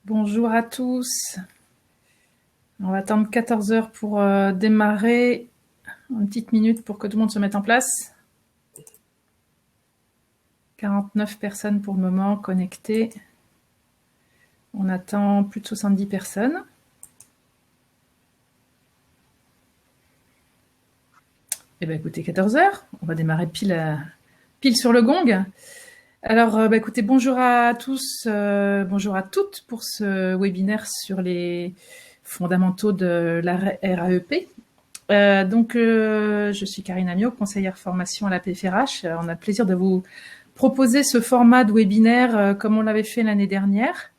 Bonjour à tous. On va attendre 14 heures pour démarrer. Une petite minute pour que tout le monde se mette en place. 49 personnes pour le moment connectées. On attend plus de 70 personnes. Eh bien, écoutez, 14 heures. On va démarrer pile sur le gong. Alors, écoutez, bonjour à tous, bonjour à toutes pour ce webinaire sur les fondamentaux de la RAEP. Je suis Karine Amiot, conseillère formation à la PFRH. On a le plaisir de vous proposer ce format de webinaire comme on l'avait fait l'année dernière,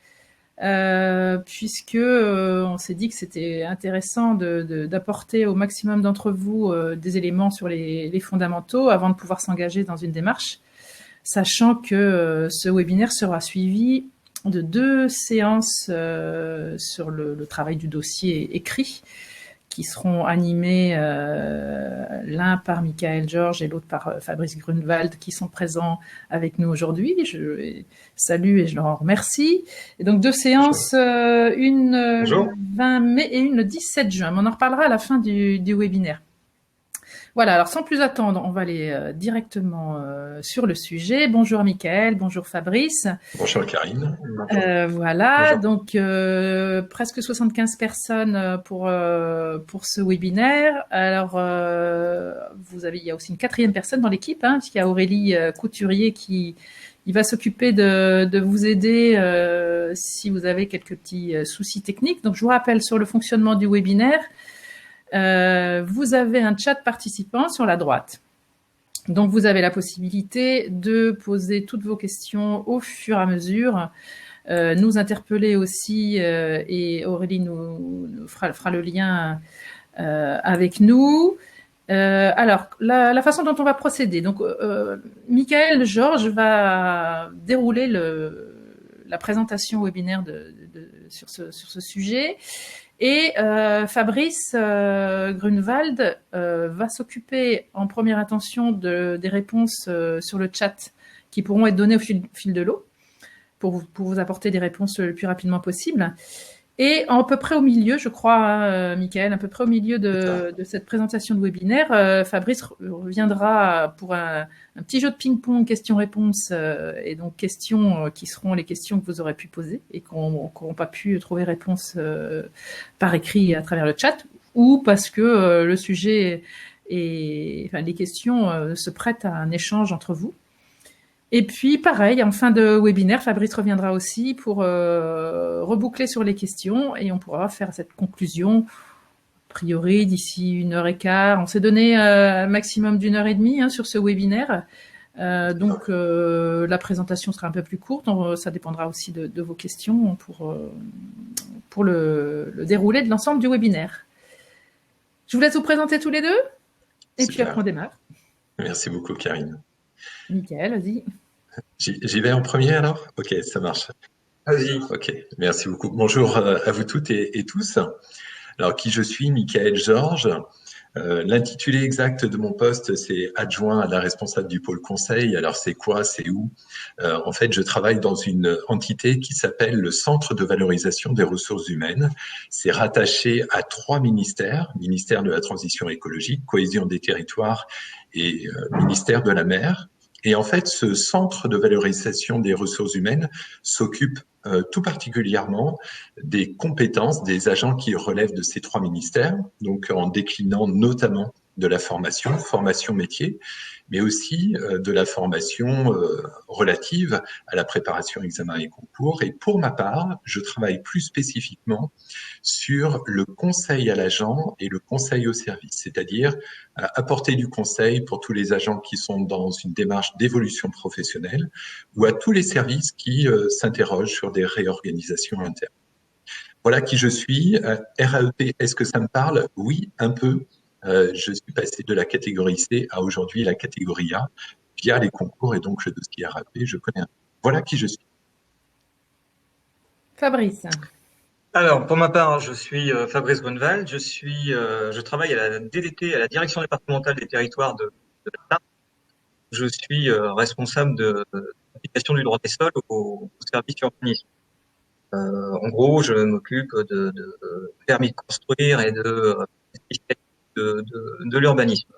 puisque on s'est dit que c'était intéressant d'apporter au maximum d'entre vous des éléments sur les fondamentaux avant de pouvoir s'engager dans une démarche, sachant que ce webinaire sera suivi de 2 séances sur le travail du dossier écrit, qui seront animés l'un par Michael Georges et l'autre par Fabrice Grunewald, qui sont présents avec nous aujourd'hui. Je les salue et je leur en remercie. Et donc 2 séances, une le 20 mai et une le 17 juin. Mais on en reparlera à la fin du webinaire. Voilà, alors sans plus attendre, on va aller directement sur le sujet. Bonjour Michael, bonjour Fabrice. Bonjour Karine. Voilà, bonjour. Donc presque 75 personnes pour ce webinaire. Alors, il y a aussi une 4e personne dans l'équipe, puisqu'il y a Aurélie Couturier qui va s'occuper de vous aider si vous avez quelques petits soucis techniques. Donc, je vous rappelle sur le fonctionnement du webinaire. Vous avez un chat participant sur la droite. Donc, vous avez la possibilité de poser toutes vos questions au fur et à mesure, nous interpeller aussi, et Aurélie nous fera le lien avec nous. Alors, la façon dont on va procéder. Donc, Michael Georges va dérouler la présentation webinaire sur ce sujet. Et Fabrice Grunewald va s'occuper en première intention des réponses sur le chat qui pourront être données au fil de l'eau pour vous apporter des réponses le plus rapidement possible. Et à peu près au milieu, je crois, Michael, à peu près au milieu de cette présentation de webinaire, Fabrice reviendra pour un petit jeu de ping-pong, questions-réponses, et donc questions qui seront les questions que vous aurez pu poser et qui n'auront pas pu trouver réponse par écrit à travers le chat, ou parce que le sujet les questions se prêtent à un échange entre vous. Et puis, pareil, en fin de webinaire, Fabrice reviendra aussi pour reboucler sur les questions et on pourra faire cette conclusion, a priori, d'ici 1h15. On s'est donné un maximum d'1h30 sur ce webinaire. La présentation sera un peu plus courte. Ça dépendra aussi de vos questions pour le déroulé de l'ensemble du webinaire. Je vous laisse vous présenter tous les deux et puis après on démarre. Merci beaucoup, Karine. Michael, vas-y. J'y vais en premier alors? Ok, ça marche. Vas-y. Ok, merci beaucoup. Bonjour à vous toutes et tous. Alors, qui je suis, Michael Georges. L'intitulé exact de mon poste, c'est adjoint à la responsable du pôle conseil. Alors, c'est quoi? C'est où? En fait, je travaille dans une entité qui s'appelle le Centre de valorisation des ressources humaines. C'est rattaché à 3 ministères, ministère de la transition écologique, cohésion des territoires et ministère de la mer. Et en fait, ce centre de valorisation des ressources humaines s'occupe tout particulièrement des compétences des agents qui relèvent de ces 3 ministères, donc en déclinant notamment de la formation métier, mais aussi de la formation relative à la préparation examen et concours. Et pour ma part, je travaille plus spécifiquement sur le conseil à l'agent et le conseil au service, c'est-à-dire apporter du conseil pour tous les agents qui sont dans une démarche d'évolution professionnelle ou à tous les services qui s'interrogent sur des réorganisations internes. Voilà qui je suis. RAEP, est-ce que ça me parle? Oui, un peu. Je suis passé de la catégorie C à aujourd'hui la catégorie A via les concours et donc le dossier RAEP, je connais un peu. Voilà qui je suis. Fabrice. Alors, pour ma part, je suis Fabrice Grunewald. Je travaille à la DDT, à la Direction départementale des territoires de la Sarthe. Je suis responsable de l'application du droit des sols au service urbanisme. En gros, je m'occupe de permis de construire et de l'urbanisme.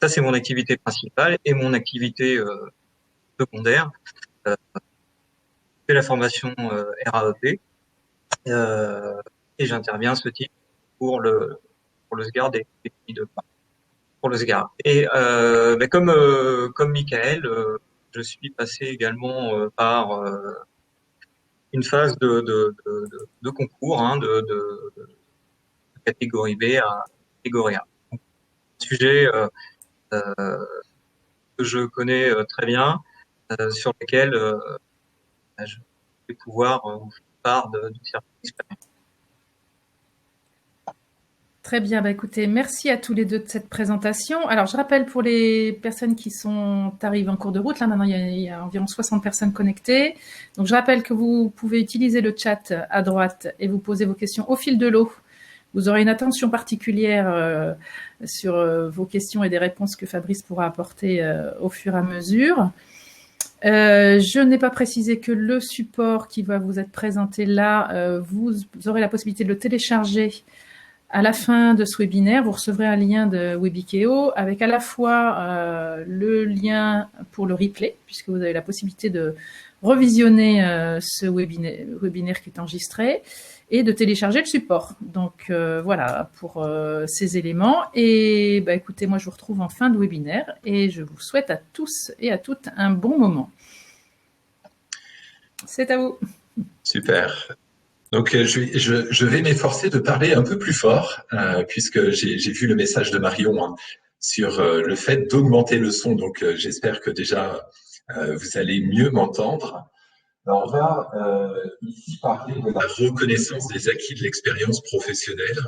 Ça, c'est mon activité principale et mon activité secondaire. C'est la formation RAEP et j'interviens à ce type pour le SGAR des pays de pour le SGAR. Et comme Michael, je suis passé également par une phase de concours, hein, de catégorie B à catégorie A. Un sujet que je connais très bien, sur lequel je vais pouvoir vous faire part de certaines expériences. Très bien, bah écoutez, merci à tous les deux de cette présentation. Alors, je rappelle pour les personnes qui sont arrivées en cours de route, là maintenant il y a environ 60 personnes connectées. Donc, je rappelle que vous pouvez utiliser le chat à droite et vous poser vos questions au fil de l'eau. Vous aurez une attention particulière sur vos questions et des réponses que Fabrice pourra apporter au fur et à mesure. Je n'ai pas précisé que le support qui va vous être présenté là, vous aurez la possibilité de le télécharger à la fin de ce webinaire. Vous recevrez un lien de Webikeo avec à la fois le lien pour le replay, puisque vous avez la possibilité de revisionner ce webinaire qui est enregistré, et de télécharger le support. Donc voilà pour ces éléments. Et bah, écoutez, moi je vous retrouve en fin de webinaire et je vous souhaite à tous et à toutes un bon moment. C'est à vous. Super. Donc, je vais m'efforcer de parler un peu plus fort, puisque j'ai vu le message de Marion hein, sur le fait d'augmenter le son. Donc, j'espère que déjà, vous allez mieux m'entendre. Alors, on va ici parler de la reconnaissance des acquis de l'expérience professionnelle.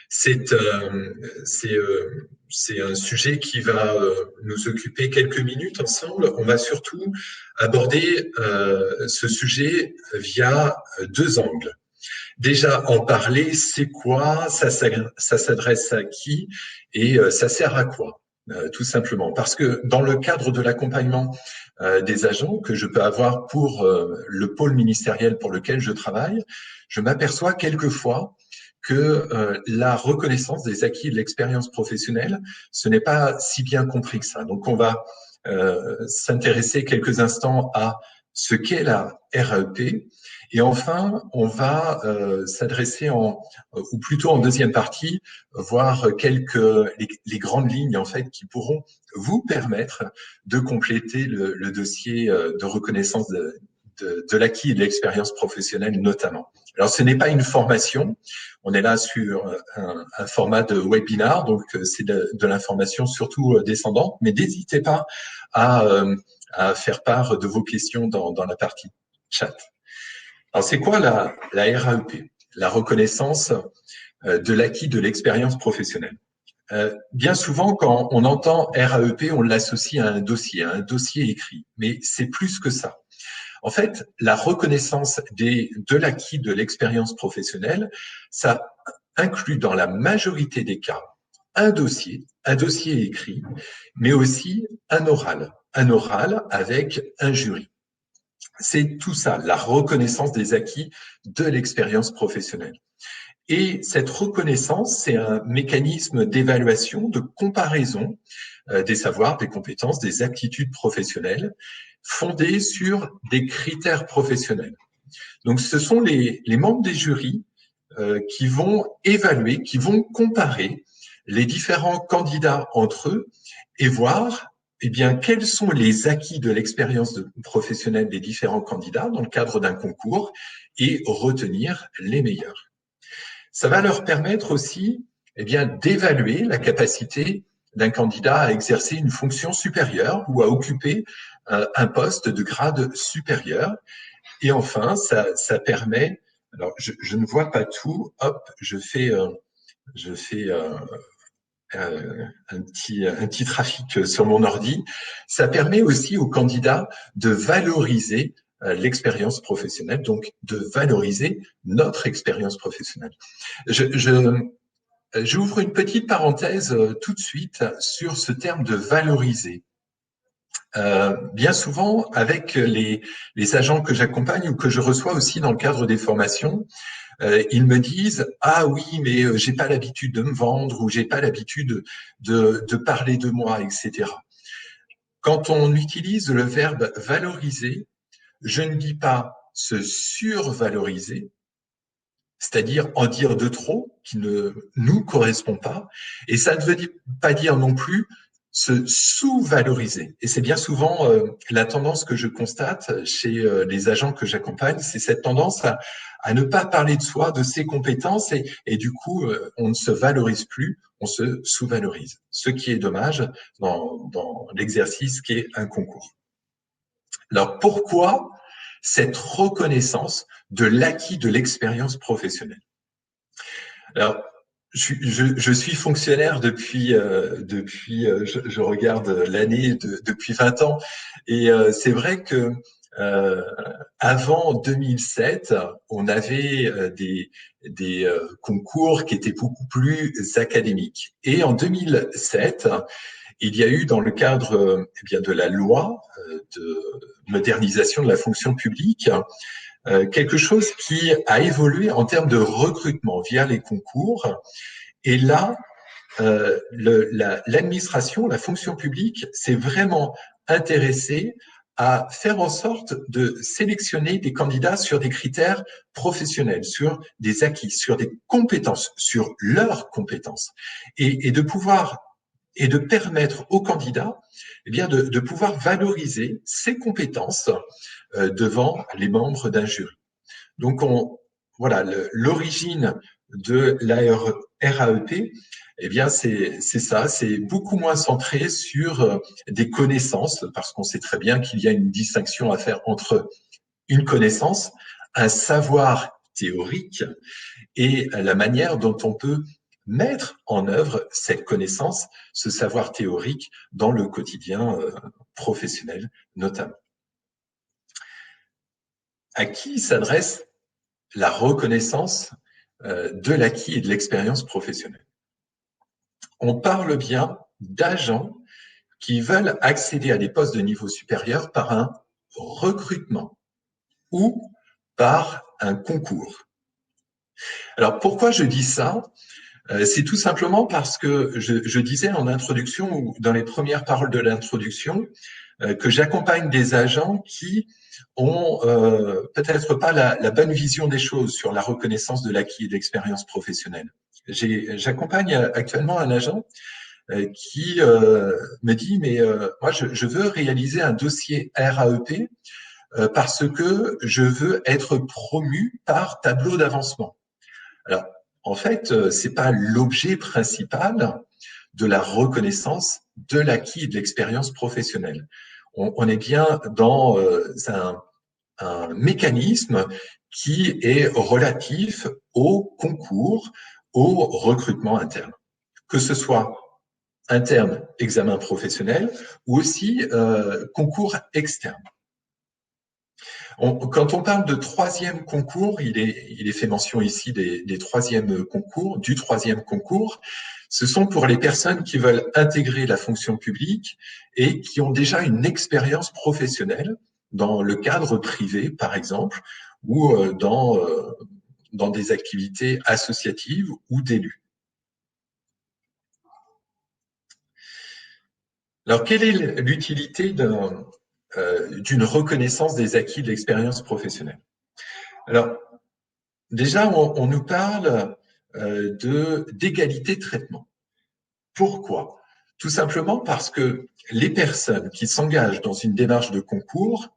C'est un sujet qui va nous occuper quelques minutes ensemble. On va surtout aborder ce sujet via deux angles. Déjà, en parler, c'est quoi, ça s'adresse à qui et ça sert à quoi, tout simplement. Parce que dans le cadre de l'accompagnement des agents que je peux avoir pour le pôle ministériel pour lequel je travaille, je m'aperçois quelquefois que la reconnaissance des acquis de l'expérience professionnelle, ce n'est pas si bien compris que ça. Donc, on va s'intéresser quelques instants à ce qu'est la RAEP. Et enfin, on va s'adresser ou plutôt en deuxième partie, voir les grandes lignes en fait qui pourront vous permettre de compléter le dossier de reconnaissance de l'acquis et de l'expérience professionnelle notamment. Alors, ce n'est pas une formation. On est là sur un format de webinar, donc c'est de l'information surtout descendante, mais n'hésitez pas à faire part de vos questions dans la partie chat. Alors, c'est quoi la RAEP? La reconnaissance de l'acquis de l'expérience professionnelle. Bien souvent, quand on entend RAEP, on l'associe à un dossier écrit, mais c'est plus que ça. En fait, la reconnaissance de l'acquis de l'expérience professionnelle, ça inclut dans la majorité des cas un dossier écrit, mais aussi un oral avec un jury. C'est tout ça, la reconnaissance des acquis de l'expérience professionnelle. Et cette reconnaissance, c'est un mécanisme d'évaluation, de comparaison des savoirs, des compétences, des aptitudes professionnelles fondé sur des critères professionnels. Donc, ce sont les membres des jurys qui vont évaluer, qui vont comparer les différents candidats entre eux et voir eh bien, quels sont les acquis de l'expérience professionnelle des différents candidats dans le cadre d'un concours et retenir les meilleurs. Ça va leur permettre aussi eh bien, d'évaluer la capacité d'un candidat à exercer une fonction supérieure ou à occuper un poste de grade supérieur. Et enfin, ça permet, alors je ne vois pas tout, hop, je fais un petit trafic sur mon ordi. Ça permet aussi aux candidats de valoriser l'expérience professionnelle, donc de valoriser notre expérience professionnelle. J'ouvre une petite parenthèse tout de suite sur ce terme de valoriser. bien souvent, avec les agents que j'accompagne ou que je reçois aussi dans le cadre des formations, ils me disent « Ah oui, mais j'ai pas l'habitude de me vendre ou j'ai pas l'habitude de parler de moi, etc. » Quand on utilise le verbe « valoriser », je ne dis pas se survaloriser, c'est-à-dire en dire de trop qui ne nous correspond pas, et ça ne veut pas dire non plus se sous-valoriser. Et c'est bien souvent la tendance que je constate chez les agents que j'accompagne, c'est cette tendance à ne pas parler de soi, de ses compétences, et du coup, on ne se valorise plus, on se sous-valorise. Ce qui est dommage dans l'exercice qui est un concours. Alors pourquoi cette reconnaissance de l'acquis de l'expérience professionnelle? Alors, je suis fonctionnaire depuis, je regarde l'année depuis 20 ans, et c'est vrai que avant 2007, on avait des concours qui étaient beaucoup plus académiques. Et en 2007, il y a eu dans le cadre eh bien de la loi de modernisation de la fonction publique quelque chose qui a évolué en termes de recrutement via les concours. Et là, l'administration, la fonction publique s'est vraiment intéressée à faire en sorte de sélectionner des candidats sur des critères professionnels, sur des acquis, sur des compétences, sur leurs compétences, et de pouvoir et de permettre aux candidats eh bien de pouvoir valoriser ces compétences devant les membres d'un jury. Donc, voilà, l'origine de la RAEP, eh bien, c'est ça, c'est beaucoup moins centré sur des connaissances, parce qu'on sait très bien qu'il y a une distinction à faire entre une connaissance, un savoir théorique et la manière dont on peut mettre en œuvre cette connaissance, ce savoir théorique dans le quotidien professionnel notamment. À qui s'adresse la reconnaissance de l'acquis et de l'expérience professionnelle? On parle bien d'agents qui veulent accéder à des postes de niveau supérieur par un recrutement ou par un concours. Alors pourquoi je dis ça? C'est tout simplement parce que je disais en introduction ou dans les premières paroles de l'introduction que j'accompagne des agents qui ont peut-être pas la bonne vision des choses sur la reconnaissance de l'acquis et de l'expérience professionnelle. J'accompagne actuellement un agent qui me dit mais moi je veux réaliser un dossier RAEP parce que je veux être promu par tableau d'avancement. Alors en fait, c'est pas l'objet principal de la reconnaissance de l'acquis et de l'expérience professionnelle. On est bien dans un mécanisme qui est relatif au concours, au recrutement interne, que ce soit interne, examen professionnel, ou aussi concours externe. Quand on parle de troisième concours, il est fait mention ici des troisièmes concours, du troisième concours. Ce sont pour les personnes qui veulent intégrer la fonction publique et qui ont déjà une expérience professionnelle dans le cadre privé, par exemple, ou dans des activités associatives ou d'élus. Alors, quelle est l'utilité d'une reconnaissance des acquis de l'expérience professionnelle? Alors, déjà, on nous parle d'égalité de traitement. Pourquoi? Tout simplement parce que les personnes qui s'engagent dans une démarche de concours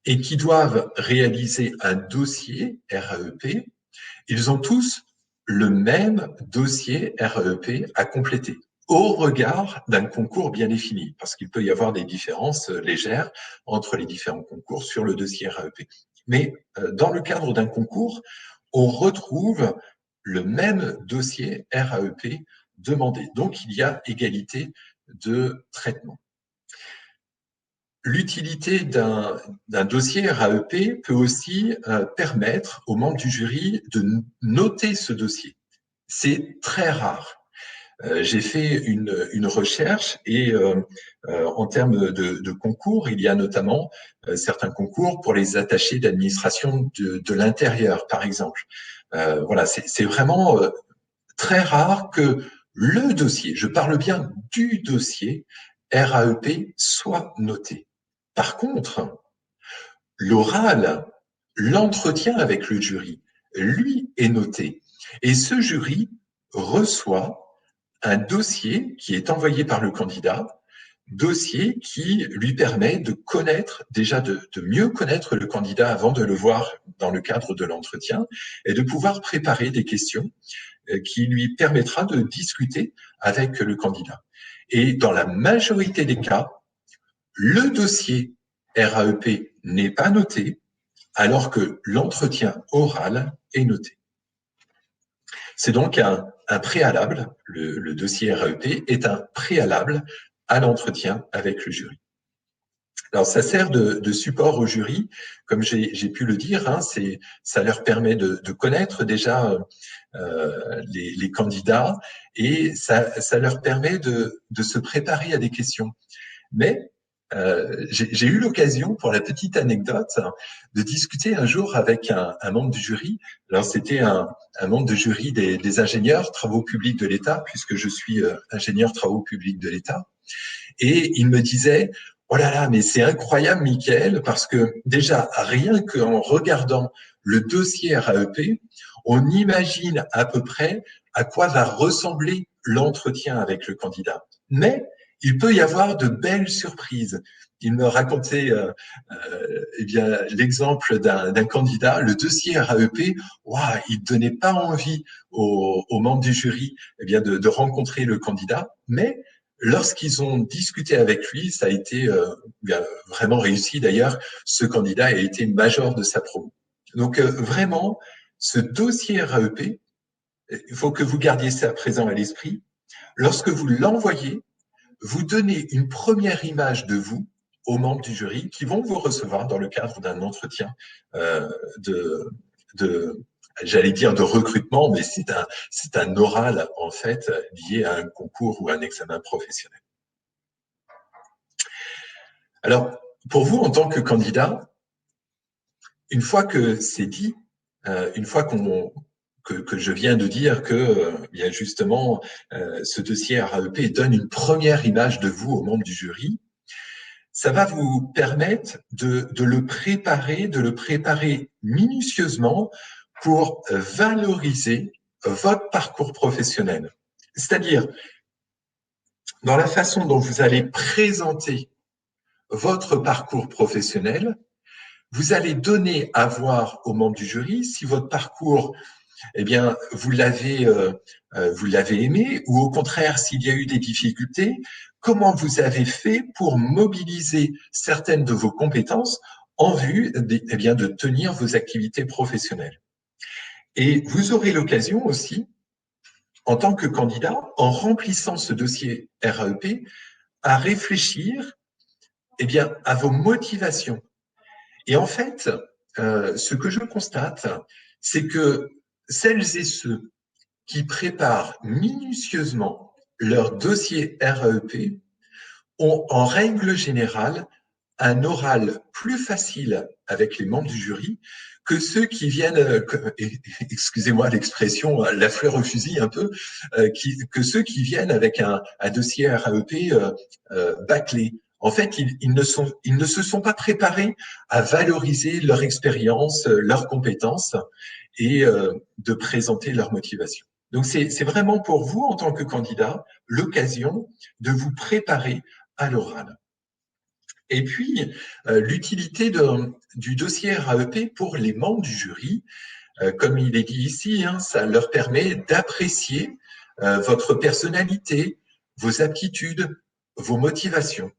et qui doivent réaliser un dossier RAEP, ils ont tous le même dossier RAEP à compléter, au regard d'un concours bien défini, parce qu'il peut y avoir des différences légères entre les différents concours sur le dossier RAEP. Mais dans le cadre d'un concours, on retrouve le même dossier RAEP demandé. Donc, il y a égalité de traitement. L'utilité d'un dossier RAEP peut aussi permettre aux membres du jury de noter ce dossier. C'est très rare. J'ai fait une recherche et en termes de concours, il y a notamment certains concours pour les attachés d'administration de l'intérieur, par exemple. Voilà, c'est vraiment très rare que le dossier, je parle bien du dossier RAEP, soit noté. Par contre, l'oral, l'entretien avec le jury, lui est noté. Et ce jury reçoit un dossier qui est envoyé par le candidat, dossier qui lui permet de connaître, déjà de mieux connaître le candidat avant de le voir dans le cadre de l'entretien et de pouvoir préparer des questions qui lui permettra de discuter avec le candidat. Et dans la majorité des cas, le dossier RAEP n'est pas noté, alors que l'entretien oral est noté. C'est donc un préalable, le dossier RAEP est un préalable à l'entretien avec le jury. Alors, ça sert de support au jury, comme j'ai pu le dire, hein, ça leur permet de connaître déjà les candidats et ça leur permet de se préparer à des questions. Mais j'ai eu l'occasion, pour la petite anecdote, de discuter un jour avec un membre du jury. Alors, c'était un membre de jury des ingénieurs travaux publics de l'État, puisque je suis ingénieur travaux publics de l'État. Et il me disait, oh là là, mais c'est incroyable, Mickaël, parce que déjà, rien qu'en regardant le dossier RAEP, on imagine à peu près à quoi va ressembler l'entretien avec le candidat. Mais il peut y avoir de belles surprises. Il me racontait eh bien l'exemple d'un candidat, le dossier RAEP, waouh, il donnait pas envie aux membres du jury eh bien de rencontrer le candidat, mais lorsqu'ils ont discuté avec lui, ça a été vraiment réussi. D'ailleurs, ce candidat a été major de sa promo. Donc vraiment, ce dossier RAEP, il faut que vous gardiez ça présent à l'esprit. Lorsque vous l'envoyez, vous donnez une première image de vous aux membres du jury qui vont vous recevoir dans le cadre d'un entretien j'allais dire de recrutement, mais c'est un oral en fait lié à un concours ou à un examen professionnel. Alors, pour vous en tant que candidat, une fois que c'est dit, une fois que je viens de dire que bien justement ce dossier RAEP donne une première image de vous aux membres du jury, ça va vous permettre de le préparer minutieusement pour valoriser votre parcours professionnel. C'est-à-dire, dans la façon dont vous allez présenter votre parcours professionnel, vous allez donner à voir aux membres du jury si votre parcours, eh bien, vous l'avez aimé, ou au contraire, s'il y a eu des difficultés, comment vous avez fait pour mobiliser certaines de vos compétences en vue eh bien, de tenir vos activités professionnelles. Et vous aurez l'occasion aussi, en tant que candidat, en remplissant ce dossier RAEP, à réfléchir eh bien, à vos motivations. Et en fait, ce que je constate, c'est que celles et ceux qui préparent minutieusement leur dossier RAEP ont en règle générale un oral plus facile avec les membres du jury que ceux qui viennent, excusez-moi l'expression, la fleur au fusil un peu, que ceux qui viennent avec un dossier RAEP bâclé. En fait, ils ne se sont pas préparés à valoriser leur expérience, leurs compétences et de présenter leur motivation. Donc, c'est vraiment pour vous, en tant que candidat, l'occasion de vous préparer à l'oral. Et puis, l'utilité du dossier RAEP pour les membres du jury, comme il est dit ici, hein, ça leur permet d'apprécier votre personnalité, vos aptitudes, vos motivations.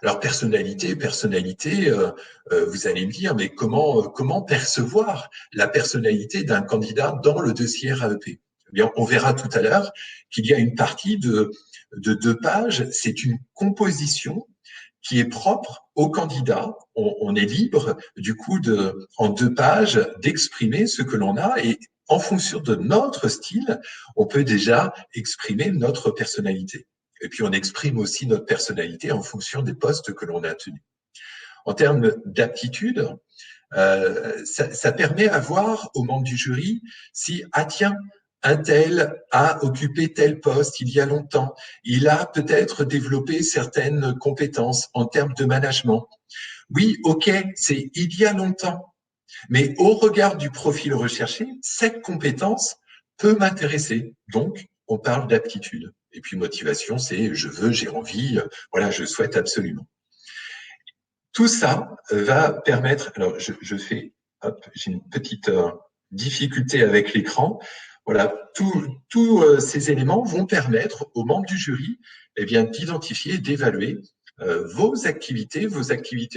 Alors, personnalité, vous allez me dire, mais comment percevoir la personnalité d'un candidat dans le dossier RAEP ? Eh bien, on verra tout à l'heure qu'il y a une partie de 2 pages, c'est une composition qui est propre au candidat. On est libre, du coup, en 2 pages, d'exprimer ce que l'on a. Et en fonction de notre style, on peut déjà exprimer notre personnalité. Et puis, on exprime aussi notre personnalité en fonction des postes que l'on a tenus. En termes d'aptitude, ça permet à voir aux membres du jury si, ah tiens, un tel a occupé tel poste il y a longtemps, il a peut-être développé certaines compétences en termes de management. Oui, ok, c'est il y a longtemps, mais au regard du profil recherché, cette compétence peut m'intéresser. Donc, on parle d'aptitude. Et puis motivation, c'est je veux, j'ai envie, voilà, je souhaite absolument. Tout ça va permettre, alors je fais, hop, j'ai une petite difficulté avec l'écran. Voilà, tous ces éléments vont permettre aux membres du jury eh bien, d'identifier et d'évaluer vos activités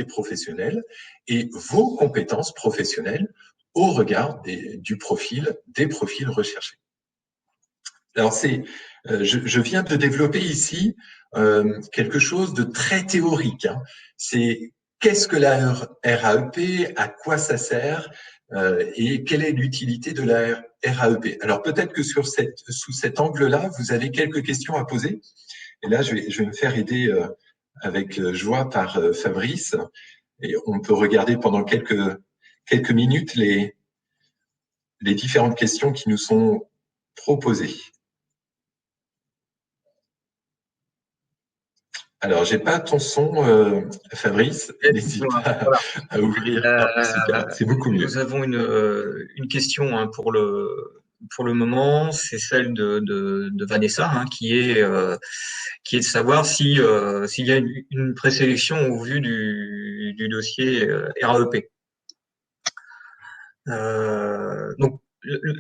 professionnelles et vos compétences professionnelles au regard des profils recherchés. Alors je viens de développer ici quelque chose de très théorique. Hein. C'est qu'est-ce que la RAEP, à quoi ça sert et quelle est l'utilité de la RAEP. Alors peut-être que sous cet angle-là, vous avez quelques questions à poser. Et là, je vais me faire aider avec joie par Fabrice. Et on peut regarder pendant quelques minutes les différentes questions qui nous sont proposées. Alors, j'ai pas ton son, Fabrice. N'hésite pas à ouvrir. Super, c'est beaucoup mieux. Nous avons une question hein, pour le moment, c'est celle de Vanessa, hein, qui est de savoir si s'il y a une présélection au vu du dossier RAEP. Donc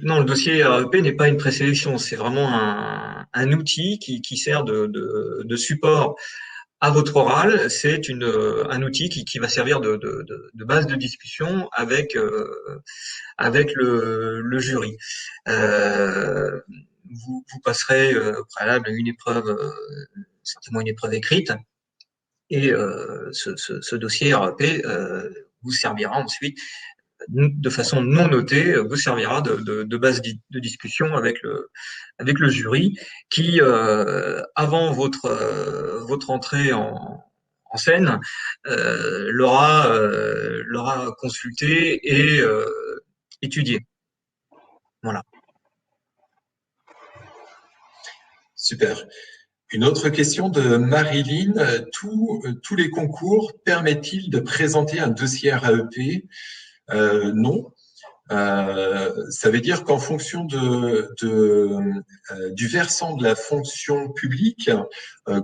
non, le dossier RAEP n'est pas une présélection, c'est vraiment un outil qui sert de support à votre oral. C'est un outil qui va servir de base de discussion avec le jury. Vous passerez au préalable une épreuve, certainement une épreuve écrite, et ce dossier RAEP vous servira ensuite de façon non notée, vous servira de base de discussion avec le jury qui, avant votre entrée en scène, l'aura consulté et étudié. Voilà. Super. Une autre question de Marilyn. Tous les concours permettent-ils de présenter un dossier RAEP? Non. Ça veut dire qu'en fonction du versant de la fonction publique,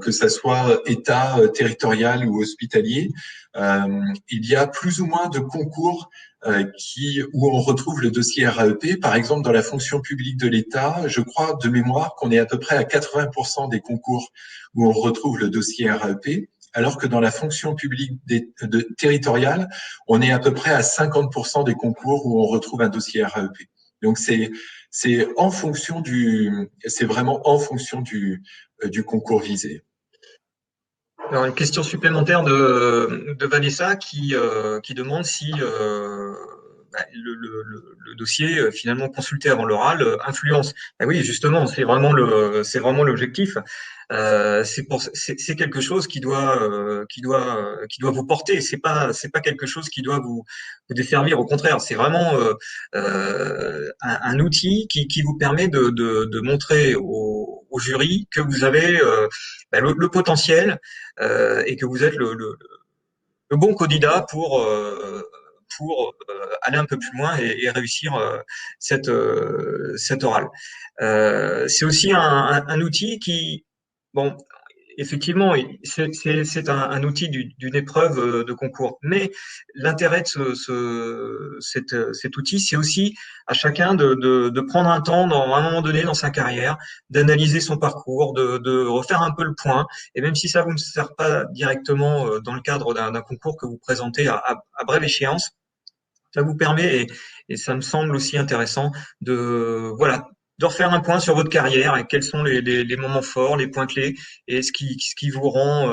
que ça soit État, territorial ou hospitalier, il y a plus ou moins de concours où on retrouve le dossier RAEP. Par exemple, dans la fonction publique de l'État, je crois de mémoire qu'on est à peu près à 80% des concours où on retrouve le dossier RAEP, alors que dans la fonction publique territoriale, on est à peu près à 50% des concours où on retrouve un dossier RAEP. Donc c'est vraiment en fonction du concours visé. Alors, une question supplémentaire de Vanessa qui demande si le dossier finalement consulté avant l'oral influence. Ben oui, justement, c'est vraiment l'objectif. C'est quelque chose qui doit vous porter. C'est pas quelque chose qui doit vous desservir. Au contraire, c'est vraiment un outil qui vous permet de montrer au jury que vous avez le potentiel et que vous êtes le bon candidat pour aller un peu plus loin et réussir cette orale. C'est aussi un outil qui, bon, effectivement, c'est un outil d'une épreuve de concours. Mais l'intérêt de cet outil, c'est aussi à chacun de prendre un temps, à un moment donné dans sa carrière, d'analyser son parcours, de refaire un peu le point. Et même si ça vous ne sert pas directement dans le cadre d'un concours que vous présentez à brève échéance, ça vous permet, et ça me semble aussi intéressant, de refaire un point sur votre carrière et quels sont les moments forts, les points clés et ce qui vous rend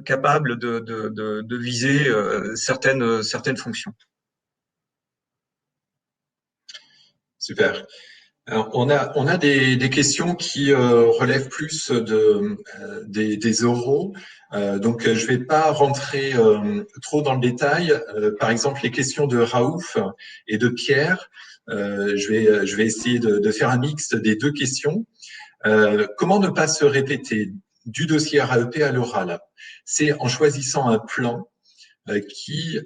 capable de viser certaines fonctions. Super. Alors, on a des questions qui relèvent plus des oraux. Donc, je vais pas rentrer trop dans le détail. Par exemple, les questions de Raouf et de Pierre, je vais essayer de faire un mix des deux questions. Comment ne pas se répéter du dossier RAEP à l'oral? C'est en choisissant un plan qui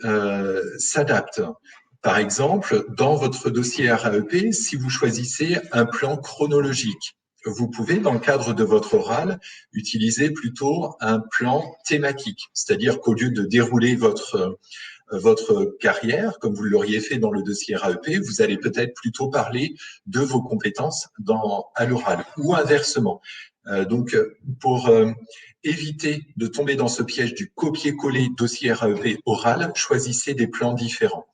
s'adapte. Par exemple, dans votre dossier RAEP, si vous choisissez un plan chronologique, vous pouvez, dans le cadre de votre oral, utiliser plutôt un plan thématique, c'est-à-dire qu'au lieu de dérouler votre carrière, comme vous l'auriez fait dans le dossier RAEP, vous allez peut-être plutôt parler de vos compétences à l'oral, ou inversement. Donc, pour éviter de tomber dans ce piège du copier-coller dossier RAEP oral, choisissez des plans différents.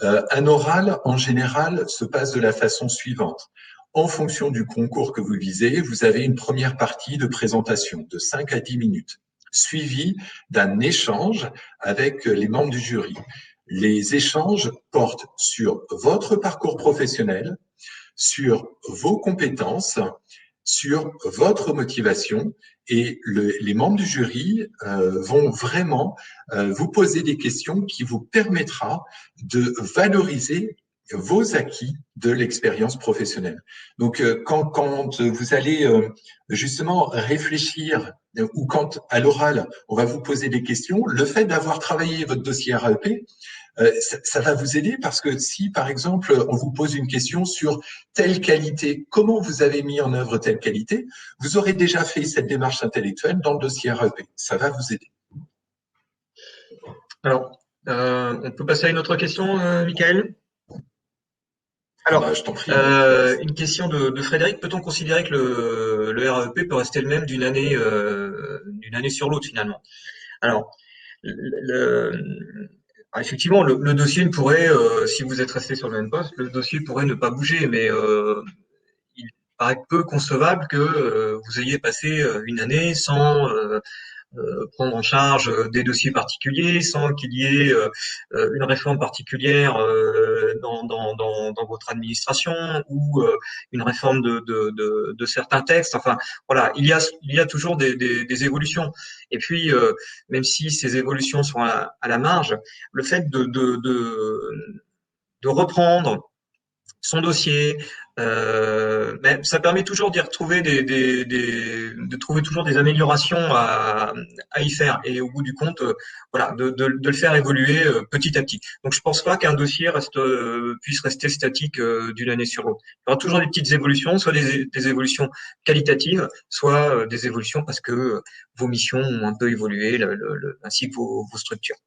Un oral, en général, se passe de la façon suivante. En fonction du concours que vous visez, vous avez une première partie de présentation de 5 à 10 minutes, suivie d'un échange avec les membres du jury. Les échanges portent sur votre parcours professionnel, sur vos compétences, sur votre motivation, et les membres du jury vont vraiment vous poser des questions qui vous permettra de valoriser vos acquis de l'expérience professionnelle. Donc, quand vous allez justement réfléchir, ou quand à l'oral, on va vous poser des questions, le fait d'avoir travaillé votre dossier RAEP, ça va vous aider, parce que si, par exemple, on vous pose une question sur telle qualité, comment vous avez mis en œuvre telle qualité, vous aurez déjà fait cette démarche intellectuelle dans le dossier RAEP. Ça va vous aider. Alors, on peut passer à une autre question, Michael? Alors, je t'en prie. Une question de Frédéric. Peut-on considérer que le RAEP peut rester le même d'une année sur l'autre, finalement? Alors, effectivement, le dossier pourrait, si vous êtes resté sur le même poste, le dossier pourrait ne pas bouger, mais il paraît peu concevable que vous ayez passé une année sans prendre en charge des dossiers particuliers, sans qu'il y ait une réforme particulière dans votre administration, ou une réforme de certains textes. Enfin, voilà, il y a toujours des évolutions. Et puis, même si ces évolutions sont à la marge, le fait de reprendre son dossier, mais ça permet toujours d'y retrouver de trouver toujours des améliorations à y faire, et au bout du compte, voilà, de le faire évoluer petit à petit. Donc je pense pas qu'un dossier puisse rester statique d'une année sur l'autre. Il y aura toujours des petites évolutions, soit des évolutions qualitatives, soit des évolutions parce que vos missions ont un peu évolué, ainsi que vos structures.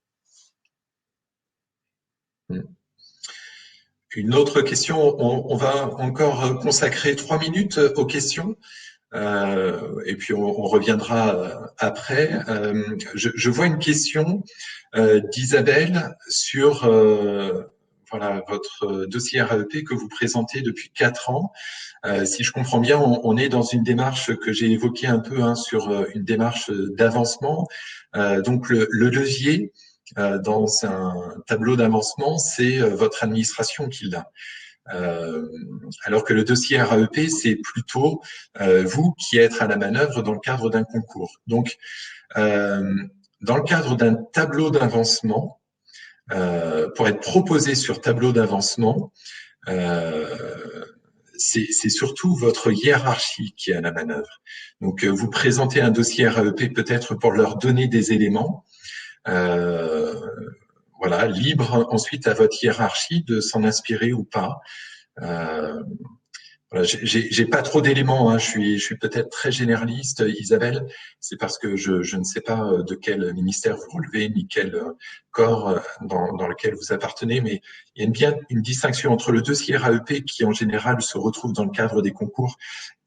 Une autre question, on va encore consacrer 3 minutes aux questions, et puis on reviendra après. Je vois une question d'Isabelle sur voilà, votre dossier RAEP que vous présentez depuis 4 ans. Si je comprends bien, on est dans une démarche que j'ai évoquée un peu, sur une démarche d'avancement. Donc le levier dans un tableau d'avancement, c'est votre administration qui l'a. Alors que le dossier RAEP, c'est plutôt vous qui êtes à la manœuvre dans le cadre d'un concours. Donc, dans le cadre d'un tableau d'avancement, pour être proposé sur tableau d'avancement, c'est surtout votre hiérarchie qui est à la manœuvre. Donc, vous présentez un dossier RAEP peut-être pour leur donner des éléments, voilà, libre ensuite à votre hiérarchie de s'en inspirer ou pas. Voilà, j'ai pas trop d'éléments, je suis peut-être très généraliste, Isabelle. C'est parce que je ne sais pas de quel ministère vous relevez ni quel corps dans lequel vous appartenez, mais il y a bien une distinction entre le dossier RAEP qui en général se retrouve dans le cadre des concours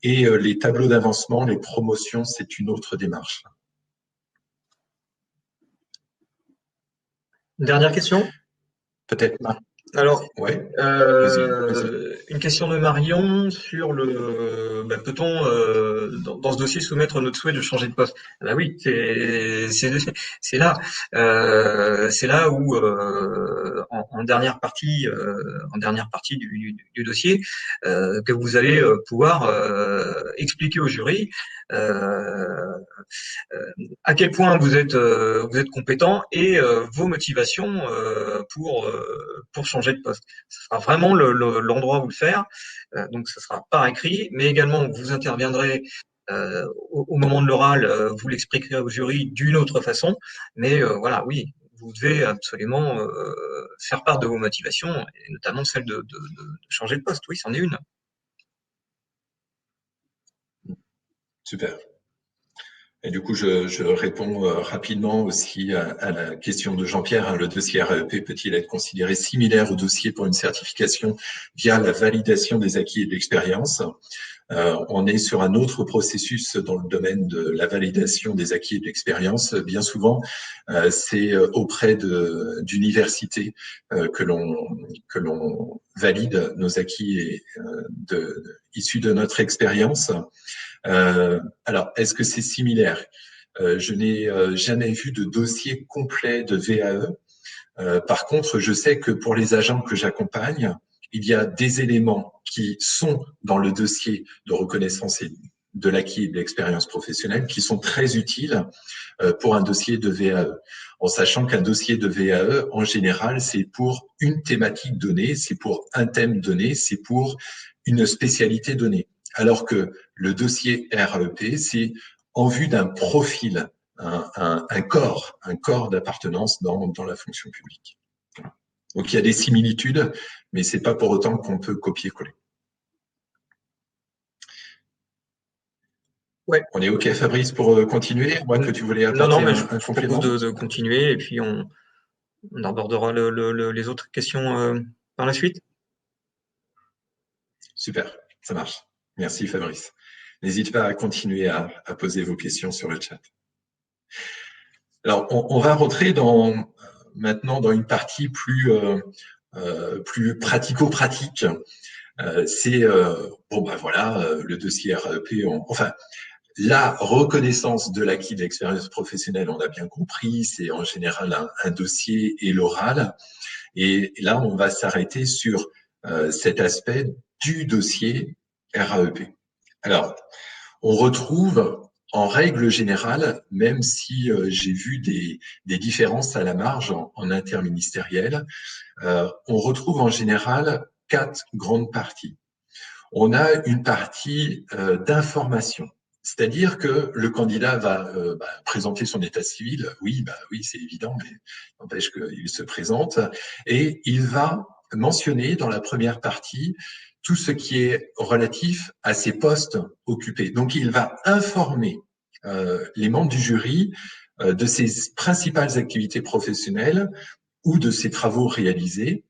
et les tableaux d'avancement, les promotions, c'est une autre démarche. Dernière question? Peut-être Alors, Ouais, vas-y. une question de Marion sur peut-on dans ce dossier soumettre notre souhait de changer de poste? Ah bah oui, c'est là c'est là où en dernière partie du dossier que vous allez pouvoir expliquer au jury euh, à quel point vous êtes compétent et vos motivations pour changer de poste. Ce sera vraiment l'endroit où le faire. Donc, ce sera par écrit, mais également vous interviendrez au moment de l'oral, vous l'expliquerez au jury d'une autre façon. Mais voilà, oui, vous devez absolument faire part de vos motivations, et notamment celle de changer de poste. Oui, c'en est une. Super. Et du coup, je réponds rapidement aussi à la question de Jean-Pierre. Le dossier REP peut-il être considéré similaire au dossier pour une certification via la validation des acquis et de l'expérience? On est sur un autre processus dans le domaine de la validation des acquis et de l'expérience. Bien souvent, c'est auprès d'universités que l'on valide nos acquis issus de notre expérience. Alors, est-ce que c'est similaire? Je n'ai jamais vu de dossier complet de VAE. Par contre, je sais que pour les agents que j'accompagne, il y a des éléments qui sont dans le dossier de reconnaissance et de l'acquis et de l'expérience professionnelle qui sont très utiles pour un dossier de VAE. En sachant qu'un dossier de VAE, en général, c'est pour une thématique donnée, c'est pour un thème donné, c'est pour une spécialité donnée. Alors que le dossier REP, c'est en vue d'un profil, un corps d'appartenance dans la fonction publique. Donc il y a des similitudes, mais c'est pas pour autant qu'on peut copier-coller. Ouais. On est OK, Fabrice, pour continuer? Moi, que tu voulais apporter Mais un je complément? propose de continuer et puis on abordera les autres questions par la suite. Super, ça marche. Merci, Fabrice. N'hésitez pas à continuer à poser vos questions sur le chat. Alors, on va rentrer maintenant dans une partie plus pratico-pratique. C'est le dossier REP. Enfin, la reconnaissance de l'acquis de l'expérience professionnelle, on a bien compris, c'est en général un dossier et l'oral. Et là, on va s'arrêter sur cet aspect du dossier RAEP. Alors, on retrouve en règle générale, même si j'ai vu des différences à la marge en interministériel, on retrouve en général 4 grandes parties. On a une partie d'information, c'est-à-dire que le candidat va présenter son état civil. Oui, c'est évident, mais n'empêche qu'il se présente et il va mentionner dans la première partie tout ce qui est relatif à ses postes occupés. Donc, il va informer les membres du jury de ses principales activités professionnelles ou de ses travaux réalisés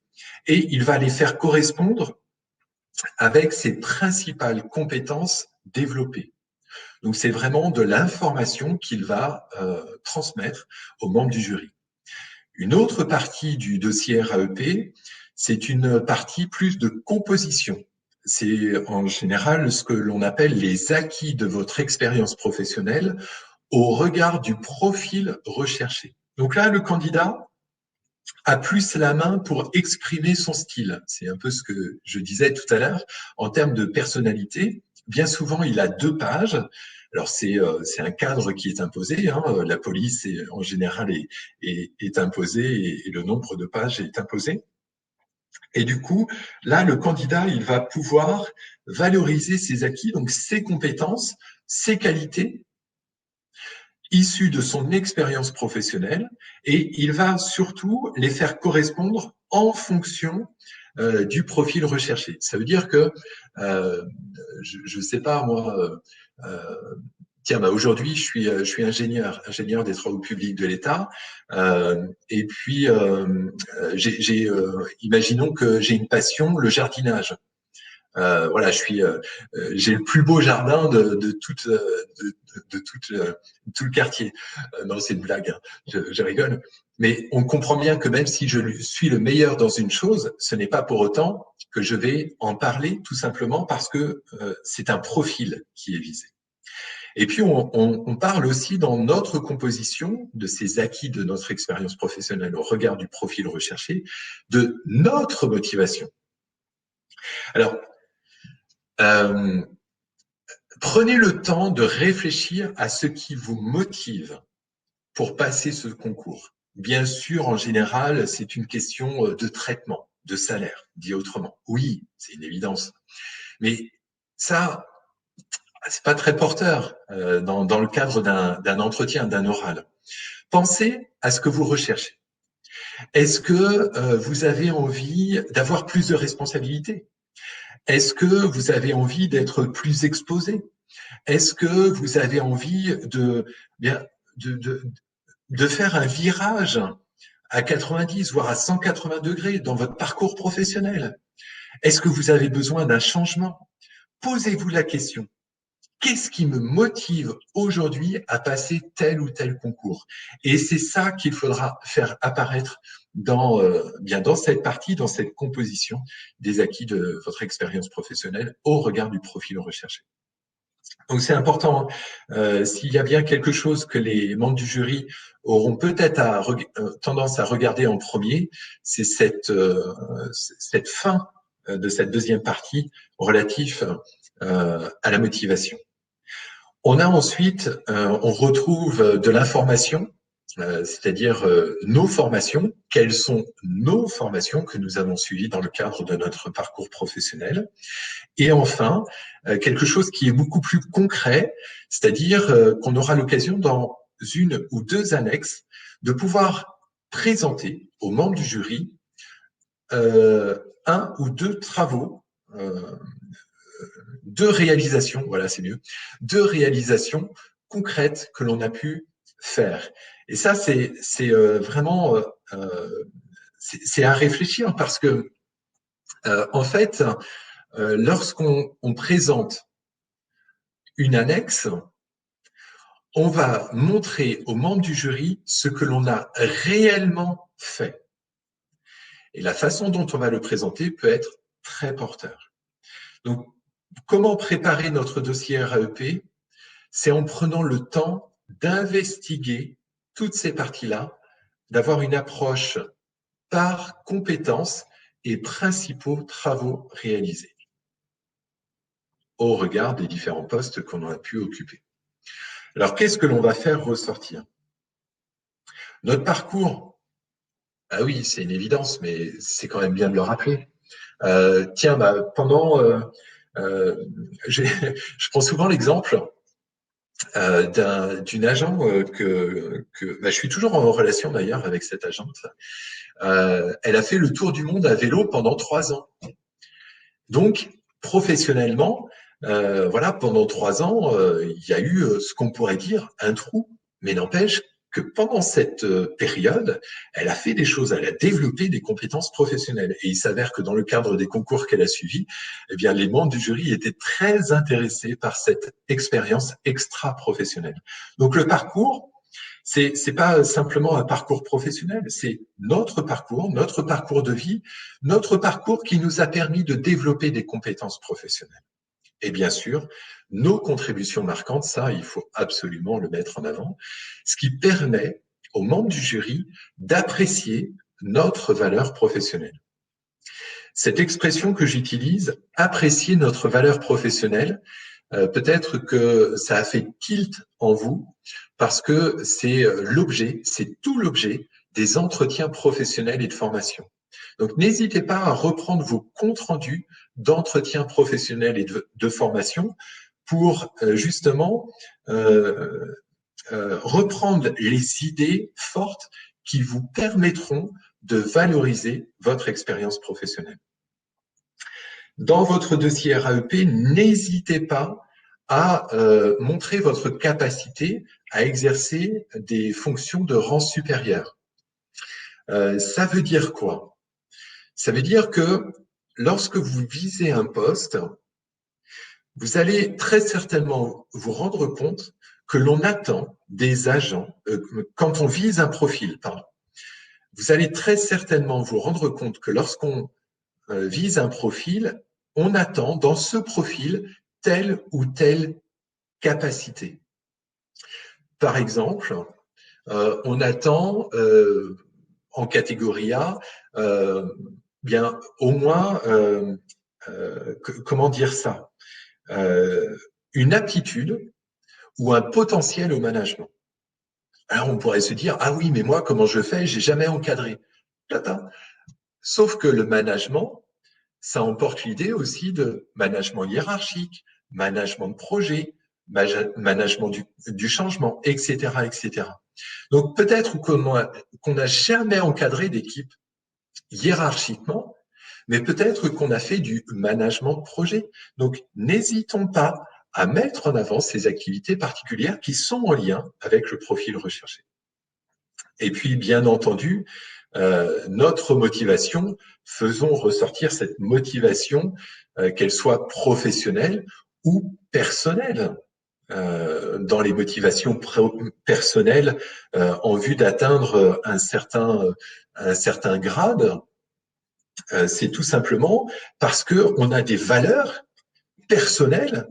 et il va les faire correspondre avec ses principales compétences développées. Donc, c'est vraiment de l'information qu'il va transmettre aux membres du jury. Une autre partie du dossier RAEP, c'est une partie plus de composition. C'est en général ce que l'on appelle les acquis de votre expérience professionnelle au regard du profil recherché. Donc là, le candidat a plus la main pour exprimer son style. C'est un peu ce que je disais tout à l'heure. En termes de personnalité, bien souvent, il a 2 pages. Alors, c'est un cadre qui est imposé. Hein. La police, en général, est imposée et le nombre de pages est imposé. Et du coup, là, le candidat, il va pouvoir valoriser ses acquis, donc ses compétences, ses qualités, issus de son expérience professionnelle et il va surtout les faire correspondre en fonction du profil recherché. Ça veut dire que, je sais pas moi, aujourd'hui je suis ingénieur des travaux publics de l'État et puis imaginons que j'ai une passion, le jardinage. Voilà, j'ai le plus beau jardin de tout le quartier. Non, c'est une blague, hein. Je rigole. Mais on comprend bien que même si je suis le meilleur dans une chose, ce n'est pas pour autant que je vais en parler, tout simplement parce que c'est un profil qui est visé. Et puis, on parle aussi dans notre composition de ces acquis de notre expérience professionnelle au regard du profil recherché, de notre motivation. Alors, prenez le temps de réfléchir à ce qui vous motive pour passer ce concours. Bien sûr, en général, c'est une question de traitement, de salaire, dit autrement. Oui, c'est une évidence. Mais ça, c'est pas très porteur dans le cadre d'un entretien, d'un oral. Pensez à ce que vous recherchez. Est-ce que vous avez envie d'avoir plus de responsabilités? Est-ce que vous avez envie d'être plus exposé? Est-ce que vous avez envie de faire un virage à 90, voire à 180 degrés dans votre parcours professionnel? Est-ce que vous avez besoin d'un changement? Posez-vous la question. Qu'est-ce qui me motive aujourd'hui à passer tel ou tel concours? Et c'est ça qu'il faudra faire apparaître dans cette partie, dans cette composition des acquis de votre expérience professionnelle au regard du profil recherché. Donc c'est important. S'il y a bien quelque chose que les membres du jury auront peut-être tendance à regarder en premier, c'est cette fin de cette deuxième partie relative à la motivation. On a ensuite, on retrouve de l'information, c'est-à-dire nos formations. Quelles sont nos formations que nous avons suivies dans le cadre de notre parcours professionnel? Et enfin, quelque chose qui est beaucoup plus concret, c'est-à-dire qu'on aura l'occasion dans une ou deux annexes de pouvoir présenter aux membres du jury un ou deux travaux de réalisation, voilà, c'est mieux, de réalisation concrète que l'on a pu faire. Et ça, c'est vraiment c'est à réfléchir parce que en fait, lorsqu'on présente une annexe, on va montrer aux membres du jury ce que l'on a réellement fait. Et la façon dont on va le présenter peut être très porteur. Donc, comment préparer notre dossier RAEP? C'est en prenant le temps d'investiguer toutes ces parties-là, d'avoir une approche par compétences et principaux travaux réalisés au regard des différents postes qu'on a pu occuper. Alors, qu'est-ce que l'on va faire ressortir? Notre parcours, ah oui, c'est une évidence, mais c'est quand même bien de le rappeler. Je prends souvent l'exemple d'une agent je suis toujours en relation d'ailleurs avec cette agente. Elle a fait le tour du monde à vélo pendant 3 ans. Donc, professionnellement, voilà, pendant 3 ans, il y a eu ce qu'on pourrait dire un trou, mais n'empêche que pendant cette période, elle a fait des choses, elle a développé des compétences professionnelles. Et il s'avère que dans le cadre des concours qu'elle a suivis, eh bien, les membres du jury étaient très intéressés par cette expérience extra-professionnelle. Donc, le parcours, c'est pas simplement un parcours professionnel, c'est notre parcours de vie, notre parcours qui nous a permis de développer des compétences professionnelles. Et bien sûr, nos contributions marquantes, ça, il faut absolument le mettre en avant, ce qui permet aux membres du jury d'apprécier notre valeur professionnelle. Cette expression que j'utilise, apprécier notre valeur professionnelle, peut-être que ça a fait tilt en vous parce que c'est tout l'objet des entretiens professionnels et de formation. Donc, n'hésitez pas à reprendre vos comptes rendus d'entretiens professionnels et de formation pour justement reprendre les idées fortes qui vous permettront de valoriser votre expérience professionnelle. Dans votre dossier RAEP, n'hésitez pas à montrer votre capacité à exercer des fonctions de rang supérieur. Ça veut dire quoi? Ça veut dire que lorsque vous visez un poste, vous allez très certainement vous rendre compte que l'on attend des agents, quand on vise un profil, pardon, vous allez très certainement vous rendre compte que lorsqu'on vise un profil, on attend dans ce profil telle ou telle capacité. Par exemple, on attend en catégorie A, bien au moins, comment dire ça, une aptitude ou un potentiel au management. Alors on pourrait se dire, ah oui, mais moi, comment je fais? J'ai jamais encadré. Sauf que le management, ça emporte l'idée aussi de management hiérarchique, management de projet, management du changement, etc., etc. Donc peut-être qu'on n'a jamais encadré d'équipe hiérarchiquement, mais peut-être qu'on a fait du management de projet. Donc n'hésitons pas à mettre en avant ces activités particulières qui sont en lien avec le profil recherché. Et puis, bien entendu, notre motivation, faisons ressortir cette motivation, qu'elle soit professionnelle ou personnelle. Dans les motivations personnelles, en vue d'atteindre un certain grade, c'est tout simplement parce que on a des valeurs personnelles.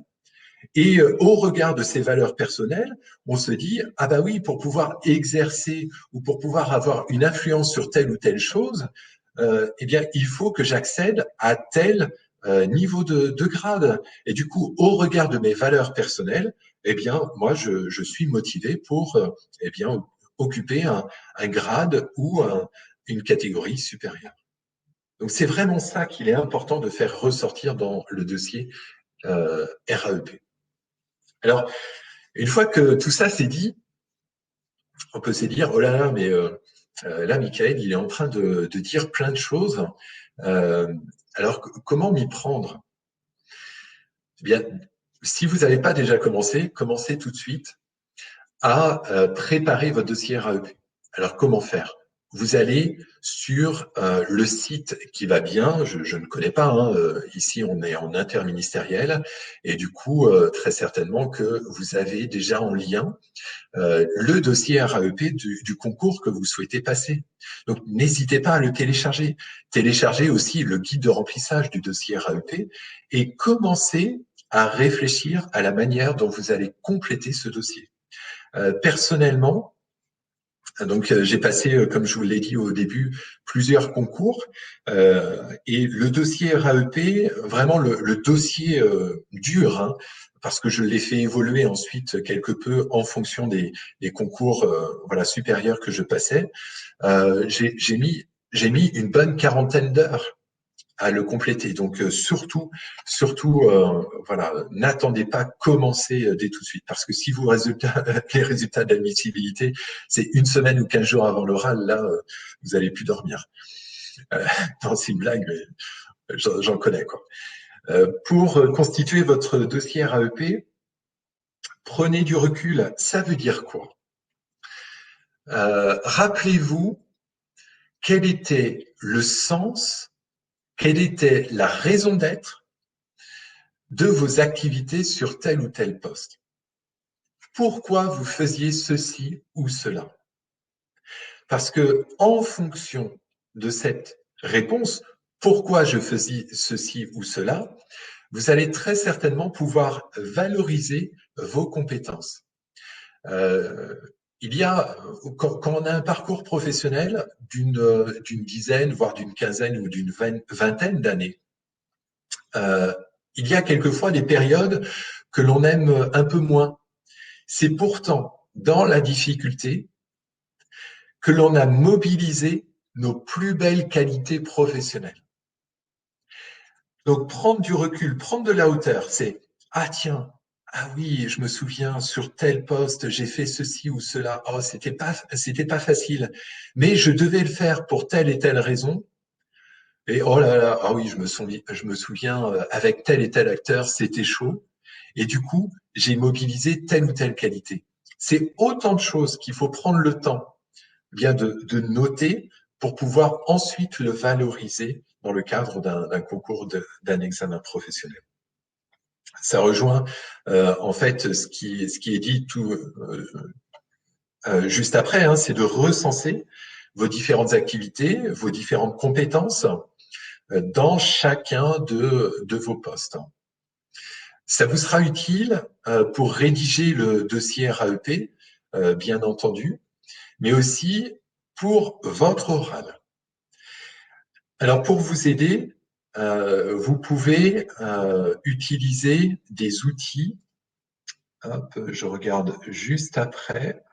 Et au regard de ces valeurs personnelles, on se dit, ah ben oui, pour pouvoir exercer ou pour pouvoir avoir une influence sur telle ou telle chose, eh bien, il faut que j'accède à tel niveau de grade. Et du coup, au regard de mes valeurs personnelles, eh bien, moi, je suis motivé pour eh bien, occuper un grade ou une catégorie supérieure. Donc, c'est vraiment ça qu'il est important de faire ressortir dans le dossier RAEP. Alors, une fois que tout ça c'est dit, on peut se dire, oh là là, mais là, Michael, il est en train de dire plein de choses. Alors, comment m'y prendre? Eh bien, si vous n'avez pas déjà commencé, commencez tout de suite à préparer votre dossier RAEP. Alors, comment faire? Vous allez sur le site qui va bien, je ne connais pas, hein, ici on est en interministériel, et du coup, très certainement que vous avez déjà en lien le dossier RAEP du concours que vous souhaitez passer. Donc, n'hésitez pas à le télécharger. Téléchargez aussi le guide de remplissage du dossier RAEP et commencez à réfléchir à la manière dont vous allez compléter ce dossier. Personnellement, donc j'ai passé, comme je vous l'ai dit au début, plusieurs concours et le dossier RAEP, vraiment le dossier dur, hein, parce que je l'ai fait évoluer ensuite quelque peu en fonction des concours voilà supérieurs que je passais. J'ai mis une bonne quarantaine d'heures à le compléter. Donc surtout, voilà, n'attendez pas, commencez dès tout de suite, parce que si les résultats d'admissibilité, c'est une semaine ou 15 jours avant l'oral, là, vous allez plus dormir. Non, c'est une blague, mais j'en connais quoi. Pour constituer votre dossier RAEP, prenez du recul. Ça veut dire quoi? Rappelez-vous quel était le sens, quelle était la raison d'être de vos activités sur tel ou tel poste. Pourquoi vous faisiez ceci ou cela? Parce que en fonction de cette réponse, pourquoi je faisais ceci ou cela, vous allez très certainement pouvoir valoriser vos compétences. Il y a, quand on a un parcours professionnel d'une dizaine, voire d'une quinzaine ou d'une vingtaine d'années, il y a quelquefois des périodes que l'on aime un peu moins. C'est pourtant dans la difficulté que l'on a mobilisé nos plus belles qualités professionnelles. Donc, prendre du recul, prendre de la hauteur, c'est « Ah tiens, ah oui, je me souviens, sur tel poste, j'ai fait ceci ou cela. Oh, c'était pas facile, mais je devais le faire pour telle et telle raison. Et oh là là, ah oui, je me souviens avec tel et tel acteur, c'était chaud. Et du coup, j'ai mobilisé telle ou telle qualité. » C'est autant de choses qu'il faut prendre le temps bien de noter pour pouvoir ensuite le valoriser dans le cadre d'un concours, d'un examen professionnel. Ça rejoint en fait ce qui est dit juste après, hein, c'est de recenser vos différentes activités, vos différentes compétences dans chacun de vos postes. Ça vous sera utile pour rédiger le dossier RAEP, bien entendu, mais aussi pour votre oral. Alors, pour vous aider, vous pouvez utiliser des outils. Hop, je regarde juste après.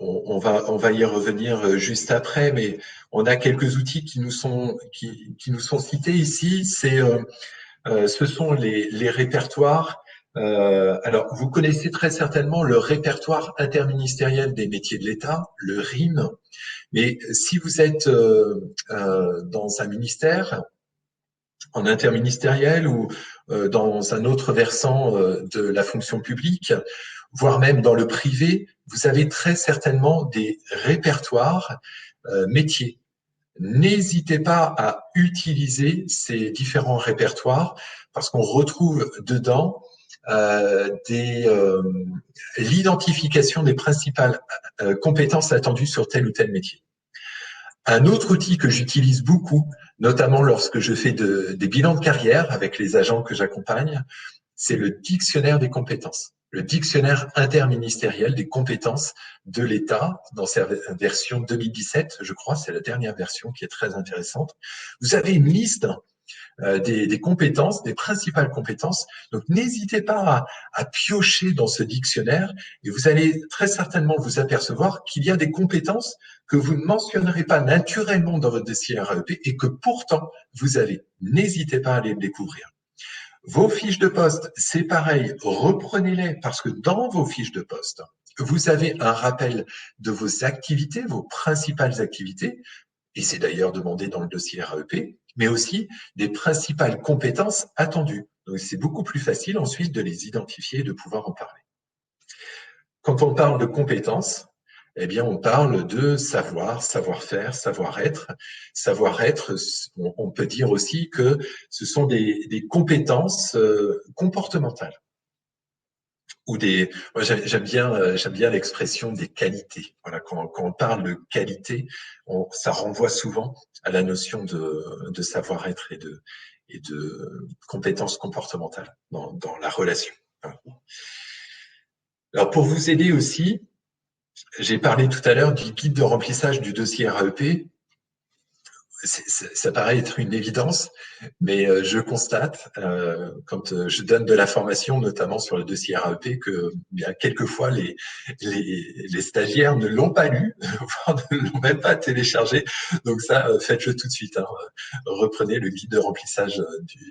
On va y revenir juste après, mais on a quelques outils qui nous sont cités ici. Ce sont les répertoires. Alors, vous connaissez très certainement le répertoire interministériel des métiers de l'État, le RIM. Mais si vous êtes dans un ministère, en interministériel ou dans un autre versant de la fonction publique, voire même dans le privé, vous avez très certainement des répertoires métiers. N'hésitez pas à utiliser ces différents répertoires parce qu'on retrouve dedans l'identification des principales compétences attendues sur tel ou tel métier. Un autre outil que j'utilise beaucoup, notamment lorsque je fais des bilans de carrière avec les agents que j'accompagne, c'est le dictionnaire des compétences, le dictionnaire interministériel des compétences de l'État dans sa version 2017, je crois, c'est la dernière version qui est très intéressante. Vous avez une liste des compétences, des principales compétences. Donc, n'hésitez pas à piocher dans ce dictionnaire et vous allez très certainement vous apercevoir qu'il y a des compétences que vous ne mentionnerez pas naturellement dans votre dossier RAEP et que pourtant vous avez. N'hésitez pas à les découvrir. Vos fiches de poste, c'est pareil, reprenez-les parce que dans vos fiches de poste, vous avez un rappel de vos activités, vos principales activités, et c'est d'ailleurs demandé dans le dossier RAEP, mais aussi des principales compétences attendues. Donc, c'est beaucoup plus facile ensuite de les identifier et de pouvoir en parler. Quand on parle de compétences, eh bien, on parle de savoir, savoir-faire, savoir-être. Savoir-être, on peut dire aussi que ce sont des compétences comportementales. Ou moi j'aime bien l'expression des qualités. Voilà, quand on parle de qualité, ça renvoie souvent à la notion de savoir-être et de compétences comportementales dans la relation. Alors pour vous aider aussi, j'ai parlé tout à l'heure du guide de remplissage du dossier RAEP. Ça paraît être une évidence, mais je constate, quand je donne de la formation, notamment sur le dossier RAEP, que bien quelquefois les stagiaires ne l'ont pas lu, voire ne l'ont même pas téléchargé. Donc ça, faites-le tout de suite. Hein. Reprenez le guide de remplissage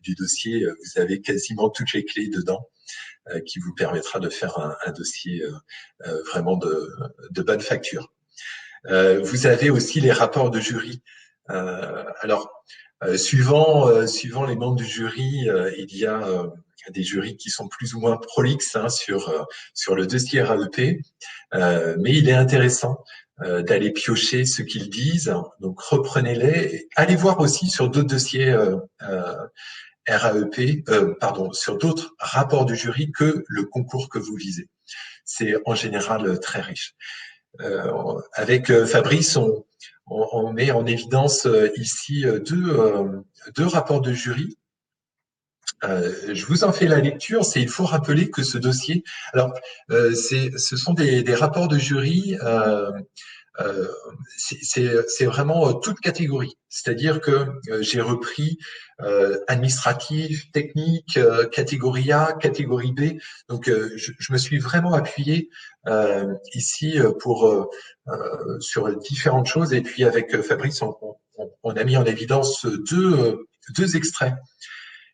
du dossier. Vous avez quasiment toutes les clés dedans qui vous permettra de faire un dossier vraiment de bonne facture. Vous avez aussi les rapports de jury. Suivant les membres du jury, il y a des jurys qui sont plus ou moins prolixes sur le dossier RAEP, mais il est intéressant d'aller piocher ce qu'ils disent. Donc reprenez-les, allez voir aussi sur d'autres dossiers RAEP, sur d'autres rapports du jury que le concours que vous visez. C'est en général très riche. Avec Fabrice, on met en évidence ici deux rapports de jury. Je vous en fais la lecture. Il faut rappeler que ce dossier, alors ce sont des rapports de jury. C'est vraiment toute catégorie. C'est-à-dire que j'ai repris administratif, technique, catégorie A, catégorie B. Donc, je me suis vraiment appuyé ici sur différentes choses. Et puis, avec Fabrice, on a mis en évidence deux extraits.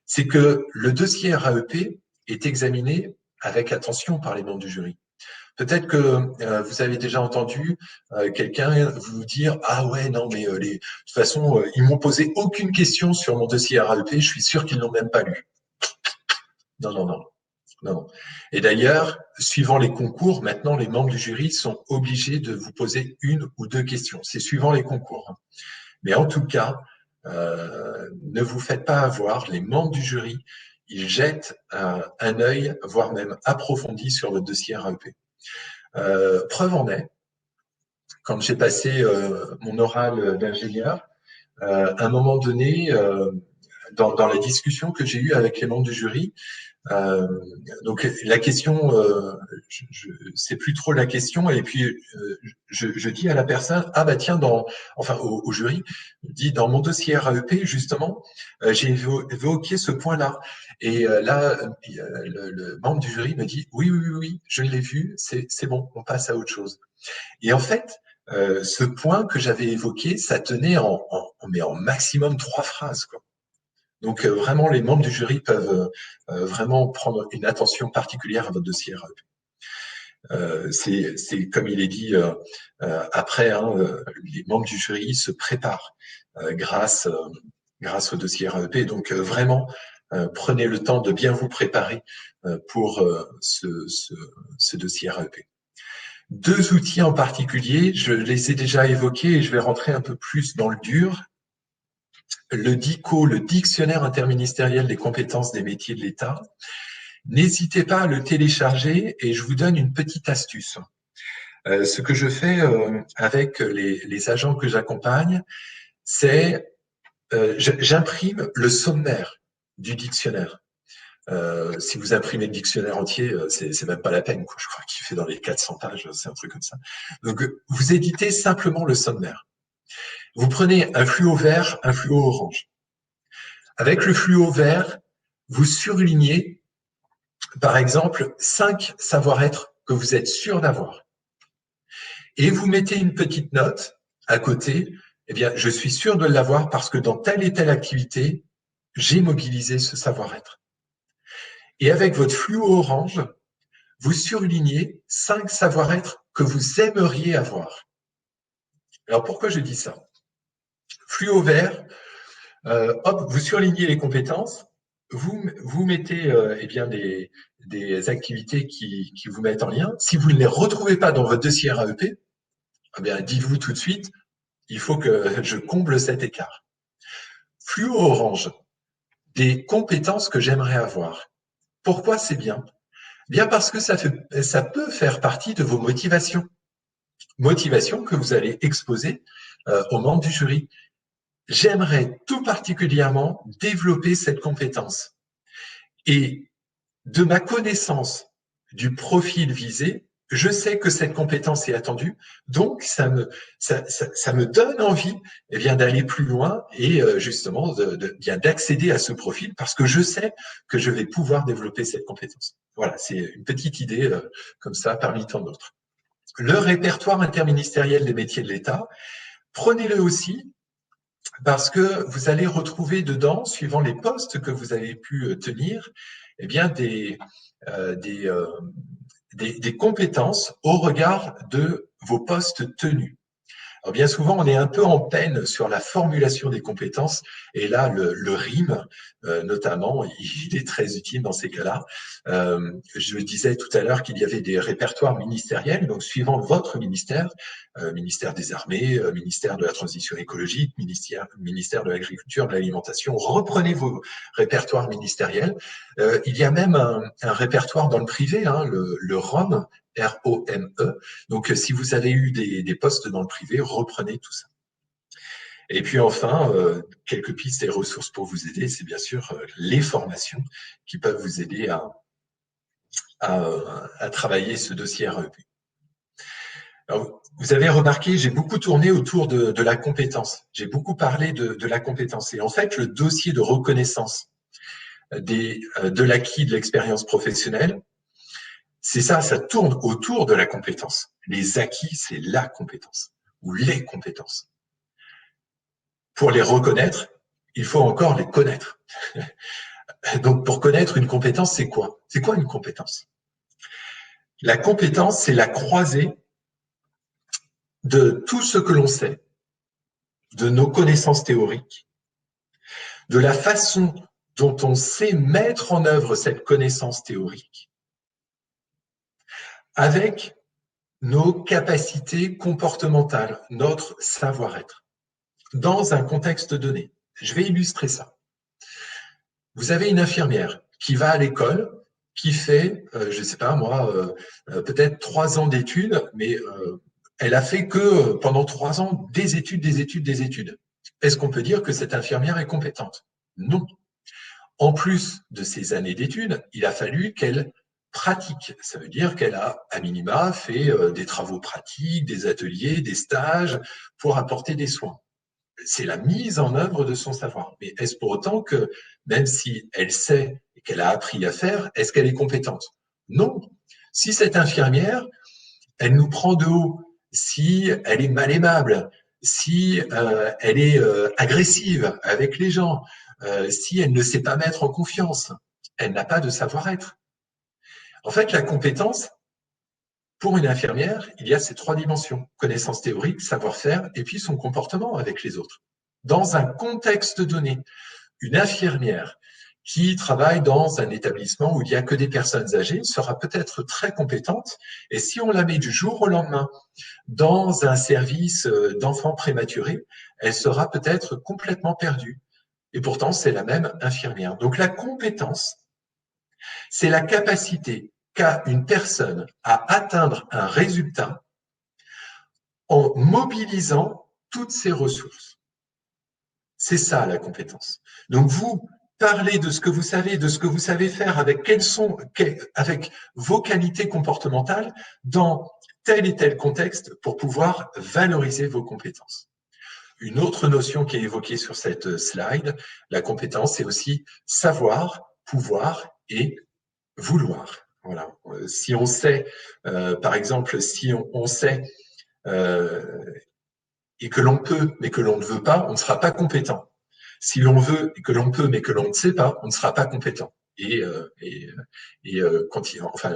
C'est que le dossier RAEP est examiné avec attention par les membres du jury. Peut-être que vous avez déjà entendu quelqu'un vous dire « Ah ouais, non, mais de toute façon, ils m'ont posé aucune question sur mon dossier RAEP, je suis sûr qu'ils l'ont même pas lu. » Non. Et d'ailleurs, suivant les concours, maintenant, les membres du jury sont obligés de vous poser une ou deux questions. C'est suivant les concours. Mais en tout cas, Ne vous faites pas avoir, les membres du jury, ils jettent un œil, voire même approfondi sur votre dossier RAEP. Preuve en est, quand j'ai passé mon oral d'ingénieur, à un moment donné, dans la discussion que j'ai eue avec les membres du jury, donc la question, c'est plus trop la question, et puis je dis à la personne, ah bah tiens, au jury, je dis dans mon dossier RAEP justement, j'ai évoqué ce point-là, et là le membre du jury me dit oui, je l'ai vu, c'est bon, on passe à autre chose. Et en fait, ce point que j'avais évoqué, ça tenait en maximum 3 phrases, quoi. Donc vraiment, les membres du jury peuvent vraiment prendre une attention particulière à votre dossier RAEP. C'est comme il est dit après, hein, les membres du jury se préparent grâce au dossier RAEP. Donc vraiment, prenez le temps de bien vous préparer pour ce dossier RAEP. 2 outils en particulier, je les ai déjà évoqués et je vais rentrer un peu plus dans le dur. Le DICO, le Dictionnaire interministériel des compétences des métiers de l'État. N'hésitez pas à le télécharger et je vous donne une petite astuce. Ce que je fais avec les agents que j'accompagne, c'est j'imprime le sommaire du dictionnaire. Si vous imprimez le dictionnaire entier, c'est même pas la peine, quoi. Je crois qu'il fait dans les 400 pages, c'est un truc comme ça. Donc, vous éditez simplement le sommaire. Vous prenez un fluo vert, un fluo orange. Avec le fluo vert, vous surlignez, par exemple, 5 savoir-être que vous êtes sûr d'avoir. Et vous mettez une petite note à côté, eh bien, je suis sûr de l'avoir parce que dans telle et telle activité, j'ai mobilisé ce savoir-être. Et avec votre fluo orange, vous surlignez 5 savoir-être que vous aimeriez avoir. Alors, pourquoi je dis ça? Fluo vert, hop, vous surlignez les compétences, vous mettez eh bien des activités qui vous mettent en lien. Si vous ne les retrouvez pas dans votre dossier RAEP, eh bien, dites-vous tout de suite, il faut que je comble cet écart. Fluo orange, des compétences que j'aimerais avoir. Pourquoi c'est bien? Bien parce que ça peut faire partie de vos motivations. Motivations que vous allez exposer aux membres du jury. J'aimerais tout particulièrement développer cette compétence. Et de ma connaissance du profil visé, je sais que cette compétence est attendue, donc ça me donne envie eh bien d'aller plus loin et justement d'accéder à ce profil parce que je sais que je vais pouvoir développer cette compétence. Voilà, c'est une petite idée comme ça parmi tant d'autres. Le répertoire interministériel des métiers de l'État, prenez-le aussi parce que vous allez retrouver dedans, suivant les postes que vous avez pu tenir, eh bien des compétences au regard de vos postes tenus. Alors bien souvent, on est un peu en peine sur la formulation des compétences, et là, le RIM, notamment, il est très utile dans ces cas-là. Je disais tout à l'heure qu'il y avait des répertoires ministériels, donc suivant votre ministère, ministère des Armées, ministère de la Transition écologique, ministère de l'Agriculture, de l'Alimentation, reprenez vos répertoires ministériels. Il y a même un répertoire dans le privé, hein, le ROME, R-O-M-E. Donc, si vous avez eu des postes dans le privé, reprenez tout ça. Et puis enfin, quelques pistes et ressources pour vous aider, c'est bien sûr les formations qui peuvent vous aider à travailler ce dossier RAEP. Alors, vous avez remarqué, j'ai beaucoup tourné autour de la compétence. J'ai beaucoup parlé de la compétence. Et en fait, le dossier de reconnaissance de l'acquis de l'expérience professionnelle, c'est ça tourne autour de la compétence. Les acquis, c'est la compétence ou les compétences. Pour les reconnaître, il faut encore les connaître. Donc, pour connaître une compétence, c'est quoi? C'est quoi une compétence? La compétence, c'est la croisée de tout ce que l'on sait, de nos connaissances théoriques, de la façon dont on sait mettre en œuvre cette connaissance théorique, avec nos capacités comportementales, notre savoir-être, dans un contexte donné. Je vais illustrer ça. Vous avez une infirmière qui va à l'école, qui fait, je ne sais pas moi, peut-être 3 ans d'études, mais elle a fait que pendant 3 ans des études, des études, des études. Est-ce qu'on peut dire que cette infirmière est compétente? Non. En plus de ces années d'études, il a fallu qu'elle pratique. Ça veut dire qu'elle a, à minima, fait des travaux pratiques, des ateliers, des stages pour apporter des soins. C'est la mise en œuvre de son savoir. Mais est-ce pour autant que, même si elle sait et qu'elle a appris à faire, est-ce qu'elle est compétente? Non. Si cette infirmière, elle nous prend de haut, si elle est mal aimable, si elle est agressive avec les gens, si elle ne sait pas mettre en confiance, elle n'a pas de savoir-être. En fait, la compétence, pour une infirmière, il y a ces 3 dimensions, connaissance théorique, savoir-faire, et puis son comportement avec les autres. Dans un contexte donné, une infirmière qui travaille dans un établissement où il n'y a que des personnes âgées sera peut-être très compétente, et si on la met du jour au lendemain dans un service d'enfants prématurés, elle sera peut-être complètement perdue. Et pourtant, c'est la même infirmière. Donc la compétence, c'est la capacité qu'a une personne à atteindre un résultat en mobilisant toutes ses ressources. C'est ça la compétence. Donc vous parlez de ce que vous savez, de ce que vous savez faire, avec avec vos qualités comportementales dans tel et tel contexte pour pouvoir valoriser vos compétences. Une autre notion qui est évoquée sur cette slide, la compétence, c'est aussi savoir, pouvoir et vouloir. Voilà. Si on sait, par exemple, si on sait et que l'on peut, mais que l'on ne veut pas, on ne sera pas compétent. Si l'on veut et que l'on peut, mais que l'on ne sait pas, on ne sera pas compétent. Enfin,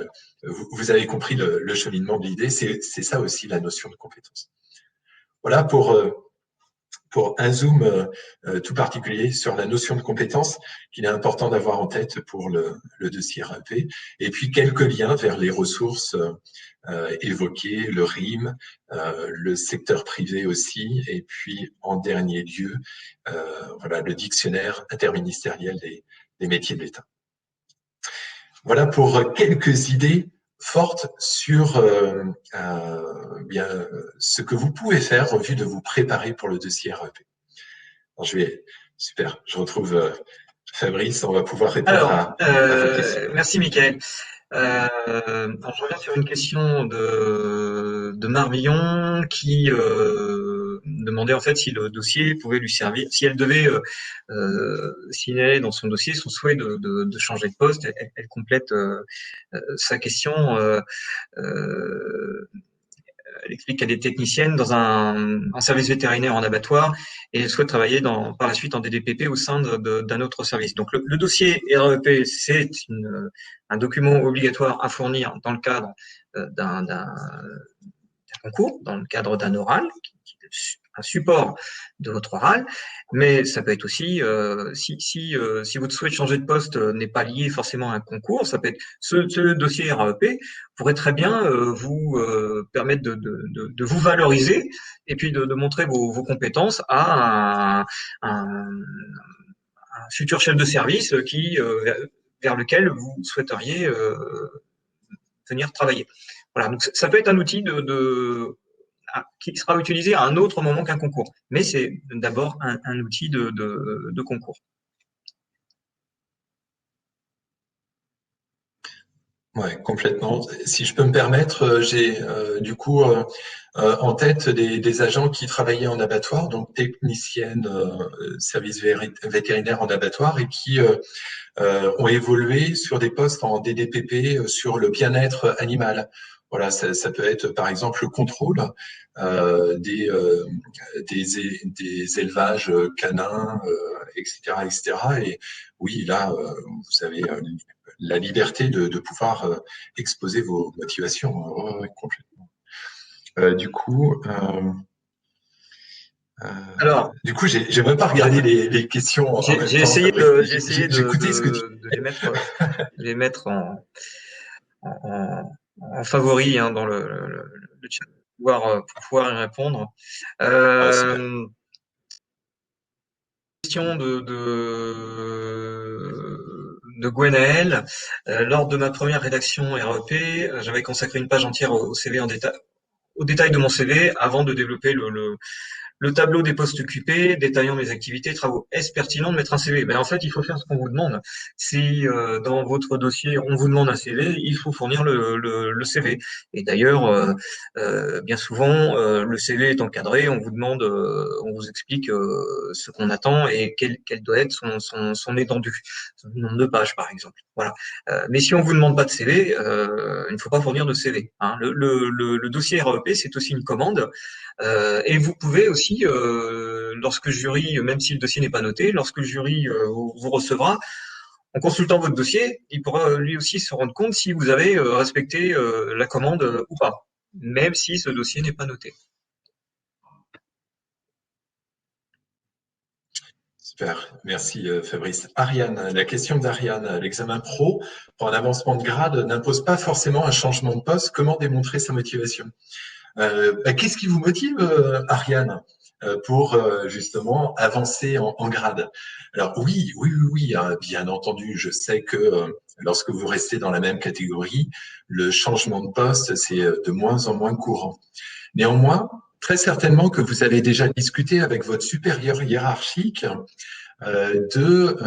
vous avez compris le cheminement de l'idée. C'est ça aussi la notion de compétence. Voilà pour un zoom tout particulier sur la notion de compétence qu'il est important d'avoir en tête pour le dossier RAP. Et puis quelques liens vers les ressources évoquées, le RIM, le secteur privé aussi, et puis en dernier lieu, voilà, le dictionnaire interministériel des métiers de l'État. Voilà pour quelques idées fortes sur bien ce que vous pouvez faire en vue de vous préparer pour le dossier REP. Alors, super, je retrouve Fabrice, on va pouvoir répondre à vos questions. Merci Mickaël. Alors je reviens sur une question de Marvillon qui demandait en fait si le dossier pouvait lui servir, si elle devait signaler dans son dossier son souhait de changer de poste. Elle complète sa question. Elle explique qu'elle est technicienne dans un service vétérinaire en abattoir et elle souhaite travailler par la suite en DDPP au sein d'un autre service. Donc le dossier REP, c'est un document obligatoire à fournir dans le cadre d'un concours, dans le cadre d'un oral, qui est un support de votre oral, mais ça peut être aussi, si votre souhait de changer de poste n'est pas lié forcément à un concours, ça peut être ce dossier RAEP pourrait très bien vous permettre de vous valoriser et puis de montrer vos compétences à un futur chef de service vers lequel vous souhaiteriez venir travailler. Voilà, donc ça peut être un outil qui sera utilisé à un autre moment qu'un concours. Mais c'est d'abord un outil de concours. Ouais, complètement. Si je peux me permettre, j'ai du coup en tête des agents qui travaillaient en abattoir, donc techniciennes service vétérinaire en abattoir, et qui ont évolué sur des postes en DDPP sur le bien-être animal. Voilà, ça peut être par exemple le contrôle des élevages canins, etc., etc. Et oui, là, vous avez la liberté de pouvoir exposer vos motivations. Ouais, complètement. Du coup, j'ai même pas regardé les questions en même temps. J'ai essayé de les mettre en favori dans le chat pour pouvoir y répondre. question de Gwenaël. Lors de ma première rédaction REP, j'avais consacré une page entière au CV au détail de mon CV avant de développer le tableau des postes occupés, détaillant mes activités et travaux. Est-ce pertinent de mettre un CV? Ben, en fait, il faut faire ce qu'on vous demande. Si dans votre dossier, on vous demande un CV, il faut fournir le CV. Et d'ailleurs, bien souvent, le CV est encadré, on vous demande, on vous explique ce qu'on attend et quel doit être son étendue, son nombre de pages, par exemple. Voilà. Mais si on vous demande pas de CV, il ne faut pas fournir de CV. Hein. Le dossier REP, c'est aussi une commande. Et vous pouvez aussi, lorsque le jury, même si le dossier n'est pas noté, lorsque le jury vous recevra, en consultant votre dossier, il pourra lui aussi se rendre compte si vous avez respecté la commande ou pas, même si ce dossier n'est pas noté. Super, merci Fabrice. Ariane, la question d'Ariane, l'examen pro pour un avancement de grade n'impose pas forcément un changement de poste. Comment démontrer sa motivation? Qu'est-ce qui vous motive, Ariane, pour justement avancer en grade? Alors oui, hein, bien entendu, je sais que lorsque vous restez dans la même catégorie, le changement de poste, c'est de moins en moins courant. Néanmoins, très certainement que vous avez déjà discuté avec votre supérieur hiérarchique de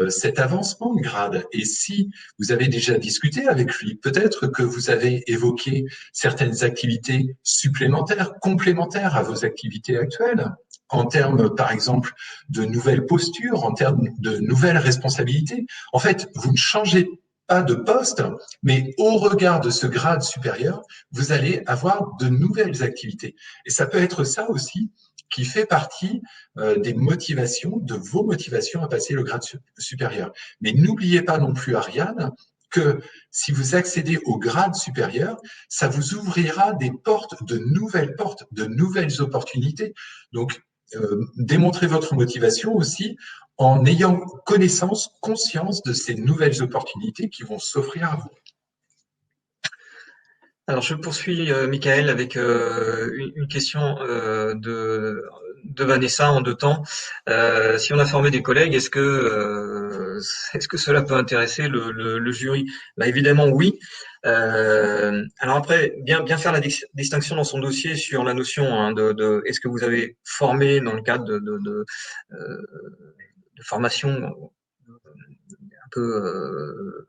cet avancement de grade. Et si vous avez déjà discuté avec lui, peut-être que vous avez évoqué certaines activités supplémentaires, complémentaires à vos activités actuelles, en termes, par exemple, de nouvelles postures, en termes de nouvelles responsabilités. En fait, vous ne changez pas de poste, mais au regard de ce grade supérieur, vous allez avoir de nouvelles activités. Et ça peut être ça aussi qui fait partie des motivations, de vos motivations à passer le grade supérieur. Mais n'oubliez pas non plus, Ariane, que si vous accédez au grade supérieur, ça vous ouvrira des portes, de nouvelles opportunités. Donc, démontrez votre motivation aussi en ayant connaissance, conscience de ces nouvelles opportunités qui vont s'offrir à vous. Alors, je poursuis, Michael, avec une question de Vanessa en deux temps. Si on a formé des collègues, est-ce que cela peut intéresser le jury? Bah, évidemment, oui. Alors après, bien faire la distinction dans son dossier sur la notion hein, de est-ce que vous avez formé dans le cadre de formation un peu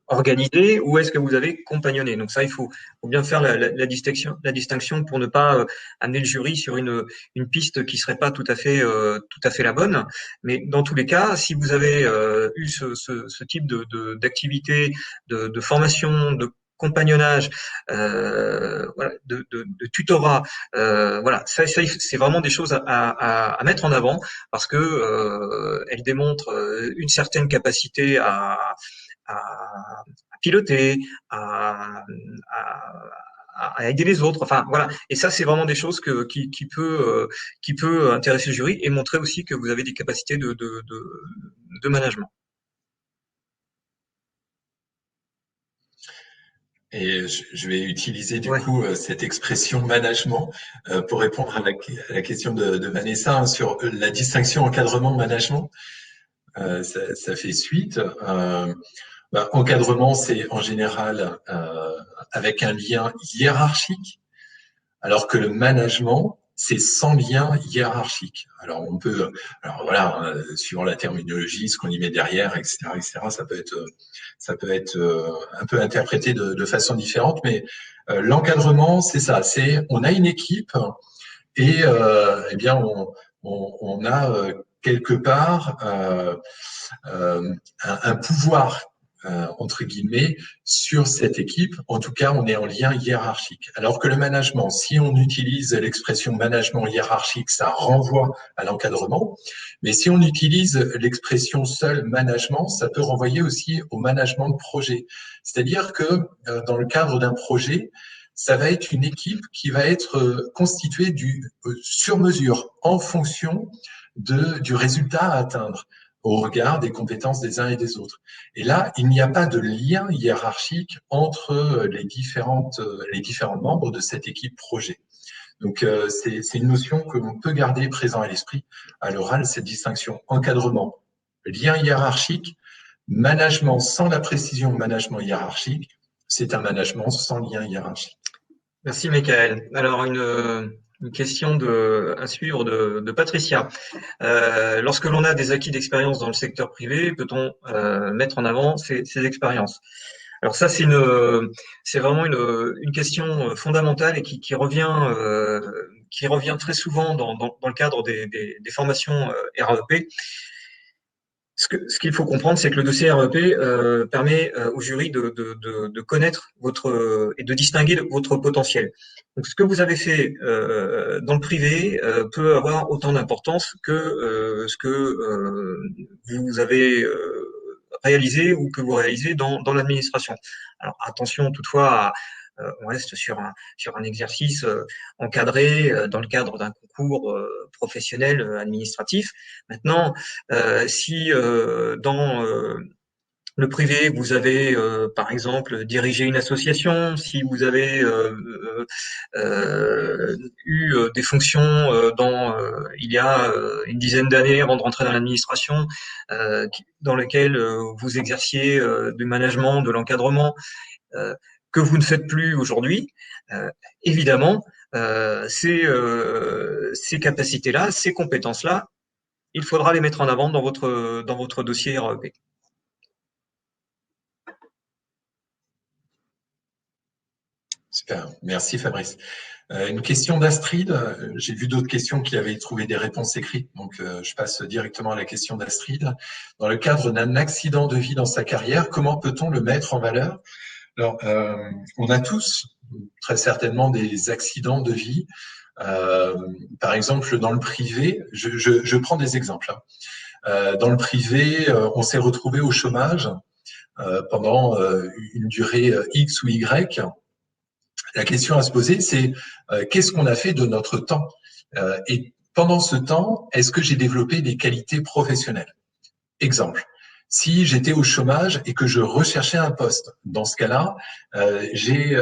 organisé ou est-ce que vous avez compagnonné? Donc ça, il faut bien faire la distinction pour ne pas amener le jury sur une piste qui serait pas tout à fait la bonne. Mais dans tous les cas, si vous avez eu ce type d'activité, de formation, de compagnonnage, voilà, de tutorat, voilà, ça c'est vraiment des choses à mettre en avant parce que elles démontrent une certaine capacité à piloter, à, aider les autres. Enfin voilà. Et ça, c'est vraiment des choses qui peut intéresser le jury et montrer aussi que vous avez des capacités de management. Et je vais utiliser du coup cette expression management pour répondre à la question de Vanessa hein, sur la distinction encadrement-management. Ça fait suite. Encadrement, c'est en général avec un lien hiérarchique, alors que le management, c'est sans lien hiérarchique. Alors on peut, alors voilà, suivant la terminologie, ce qu'on y met derrière, etc., ça peut être un peu interprété de façon différente, mais l'encadrement, c'est ça. C'est on a une équipe et eh bien on a quelque part un pouvoir entre guillemets sur cette équipe. En tout cas, on est en lien hiérarchique. Alors que le management, si on utilise l'expression management hiérarchique, ça renvoie à l'encadrement. Mais si on utilise l'expression seul management, ça peut renvoyer aussi au management de projet. C'est-à-dire que dans le cadre d'un projet, ça va être une équipe qui va être constituée sur mesure en fonction du résultat à atteindre au regard des compétences des uns et des autres. Et là, il n'y a pas de lien hiérarchique entre les différents membres de cette équipe projet. Donc, c'est une notion que l'on peut garder présent à l'esprit à l'oral, cette distinction. Encadrement, lien hiérarchique, management sans la précision management hiérarchique, c'est un management sans lien hiérarchique. Merci, Michael. Alors, une question à suivre de Patricia. Lorsque l'on a des acquis d'expérience dans le secteur privé, peut-on mettre en avant ces expériences? Alors ça, c'est vraiment une question fondamentale et qui revient très souvent dans le cadre des formations RAEP. Ce qu'il faut comprendre, c'est que le dossier REP permet au jury de connaître et de distinguer votre potentiel. Donc, ce que vous avez fait dans le privé peut avoir autant d'importance que ce que vous avez réalisé ou que vous réalisez dans l'administration. Alors, attention toutefois on reste sur un exercice encadré dans le cadre d'un concours professionnel administratif. Maintenant, si dans le privé, vous avez par exemple dirigé une association, si vous avez eu des fonctions il y a une dizaine d'années avant de rentrer dans l'administration, dans lesquelles vous exerciez du management, de l'encadrement, que vous ne faites plus aujourd'hui, évidemment, ces capacités-là, ces compétences-là, il faudra les mettre en avant dans votre dossier REP. Super, merci Fabrice. Une question d'Astrid. J'ai vu d'autres questions qui avaient trouvé des réponses écrites, donc je passe directement à la question d'Astrid. Dans le cadre d'un accident de vie dans sa carrière, comment peut-on le mettre en valeur? Alors, on a tous très certainement des accidents de vie. Par exemple, dans le privé, je prends des exemples. Dans le privé, on s'est retrouvé au chômage pendant une durée X ou Y. La question à se poser, c'est qu'est-ce qu'on a fait de notre temps? Et pendant ce temps, est-ce que j'ai développé des qualités professionnelles? Exemple. Si j'étais au chômage et que je recherchais un poste, dans ce cas-là, j'ai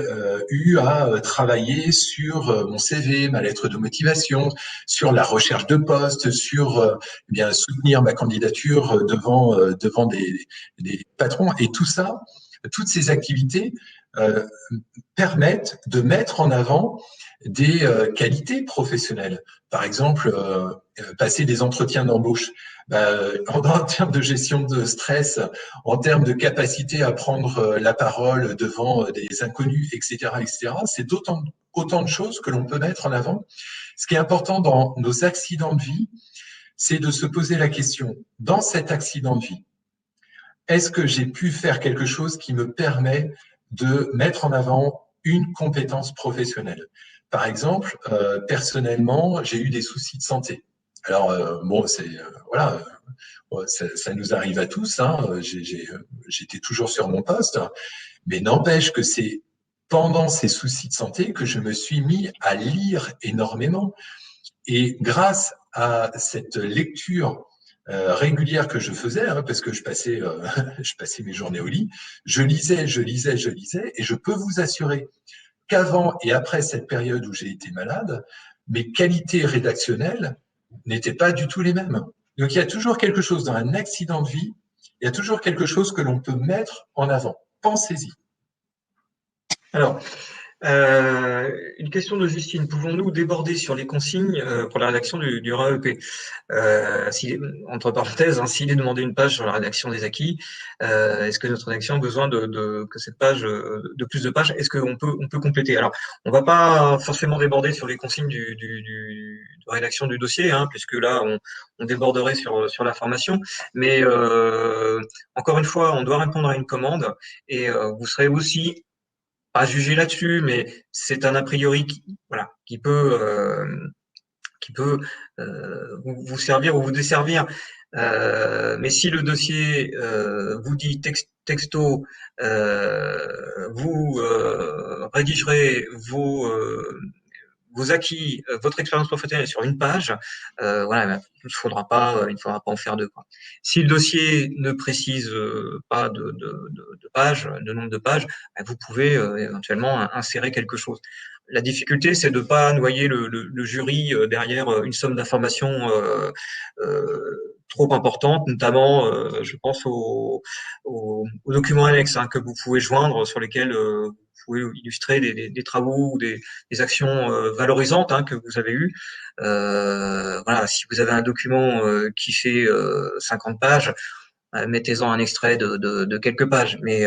eu à travailler sur mon CV, ma lettre de motivation, sur la recherche de poste, sur eh bien soutenir ma candidature devant des patrons. Et tout ça, toutes ces activités permettent de mettre en avant des qualités professionnelles. Par exemple, passer des entretiens d'embauche. En termes de gestion de stress, en termes de capacité à prendre la parole devant des inconnus, etc., c'est autant de choses que l'on peut mettre en avant. Ce qui est important dans nos accidents de vie, c'est de se poser la question, dans cet accident de vie, est-ce que j'ai pu faire quelque chose qui me permet de mettre en avant une compétence professionnelle? Par exemple, personnellement, j'ai eu des soucis de santé. Alors bon, voilà, ça nous arrive à tous. J'étais toujours sur mon poste, mais n'empêche que c'est pendant ces soucis de santé que je me suis mis à lire énormément. Et grâce à cette lecture régulière que je faisais, parce que je passais mes journées au lit, je lisais, et je peux vous assurer qu'avant et après cette période où j'ai été malade, mes qualités rédactionnelles n'étaient pas du tout les mêmes. Donc il y a toujours quelque chose dans un accident de vie, il y a toujours quelque chose que l'on peut mettre en avant. Pensez-y. Alors, une question de Justine. Pouvons-nous déborder sur les consignes pour la rédaction du RAEP? Entre parenthèses, s'il est demandé une page sur la rédaction des acquis, est-ce que notre rédaction a besoin que cette page, de plus de pages, est-ce qu'on peut compléter? Alors, on va pas forcément déborder sur les consignes de rédaction du dossier, puisque là, on déborderait sur la formation. Mais encore une fois, on doit répondre à une commande et vous serez aussi pas juger là-dessus, mais c'est un a priori qui peut vous servir ou vous desservir. Mais si le dossier vous dit texto, vous rédigerez vos acquis, votre expérience professionnelle sur une page, il ne faudra pas en faire deux, quoi. Si le dossier ne précise pas de pages, de nombre de pages, vous pouvez éventuellement insérer quelque chose. La difficulté, c'est de pas noyer le jury derrière une somme d'informations trop importante, notamment, je pense aux documents annexes que vous pouvez joindre, sur lesquels vous pouvez illustrer des travaux ou des actions valorisantes que vous avez eues. Voilà, si vous avez un document qui fait 50 pages, mettez-en un extrait de quelques pages, mais